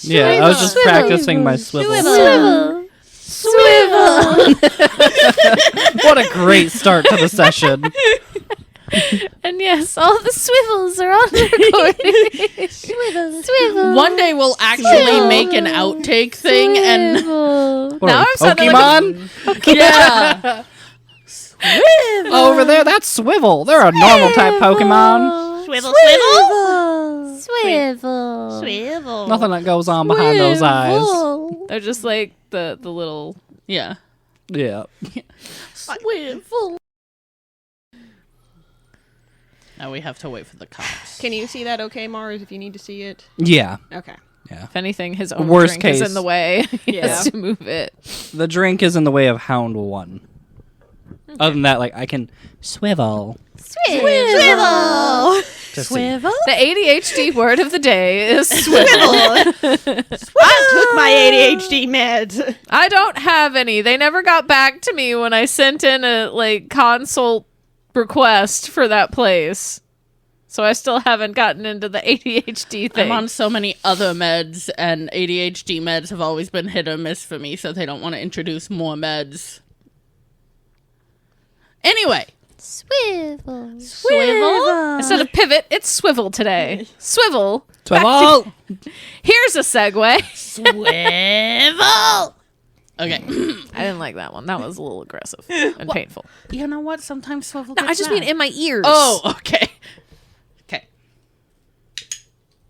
Yeah, I was just practicing my swivel. Swivel. What a great start to the session. And yes, all the swivels are on recording. Swivel. One day we'll actually make an outtake thing and What Now are we, I'm sounding like Pokemon? yeah. Over there, that's Swivel. They're a normal type Pokemon. Swivel, Swivel. swivel. Nothing that goes on behind those eyes. They're just like the little. Yeah. Yeah. Swivel. Now we have to wait for the cops. Can you see that okay, Mars, if you need to see it? Yeah. Okay. Yeah. If anything, his own Worst drink is case. in the way. He Yeah. has to move it. The drink is in the way of Hound 1. Other than that, like, I can swivel. Swivel. To see. The ADHD word of the day is swivel. I took my ADHD meds. I don't have any. They never got back to me when I sent in a consult request for that place. So I still haven't gotten into the ADHD thing. I'm on so many other meds, and ADHD meds have always been hit or miss for me, so they don't want to introduce more meds. Anyway. Swivel. Instead of pivot, it's swivel today. Swivel. Swivel! Here's a segue. Swivel! Okay. I didn't like that one. That was a little aggressive and painful. You know what? Sometimes swivel No, gets I just mean mad. in my ears. Oh, okay.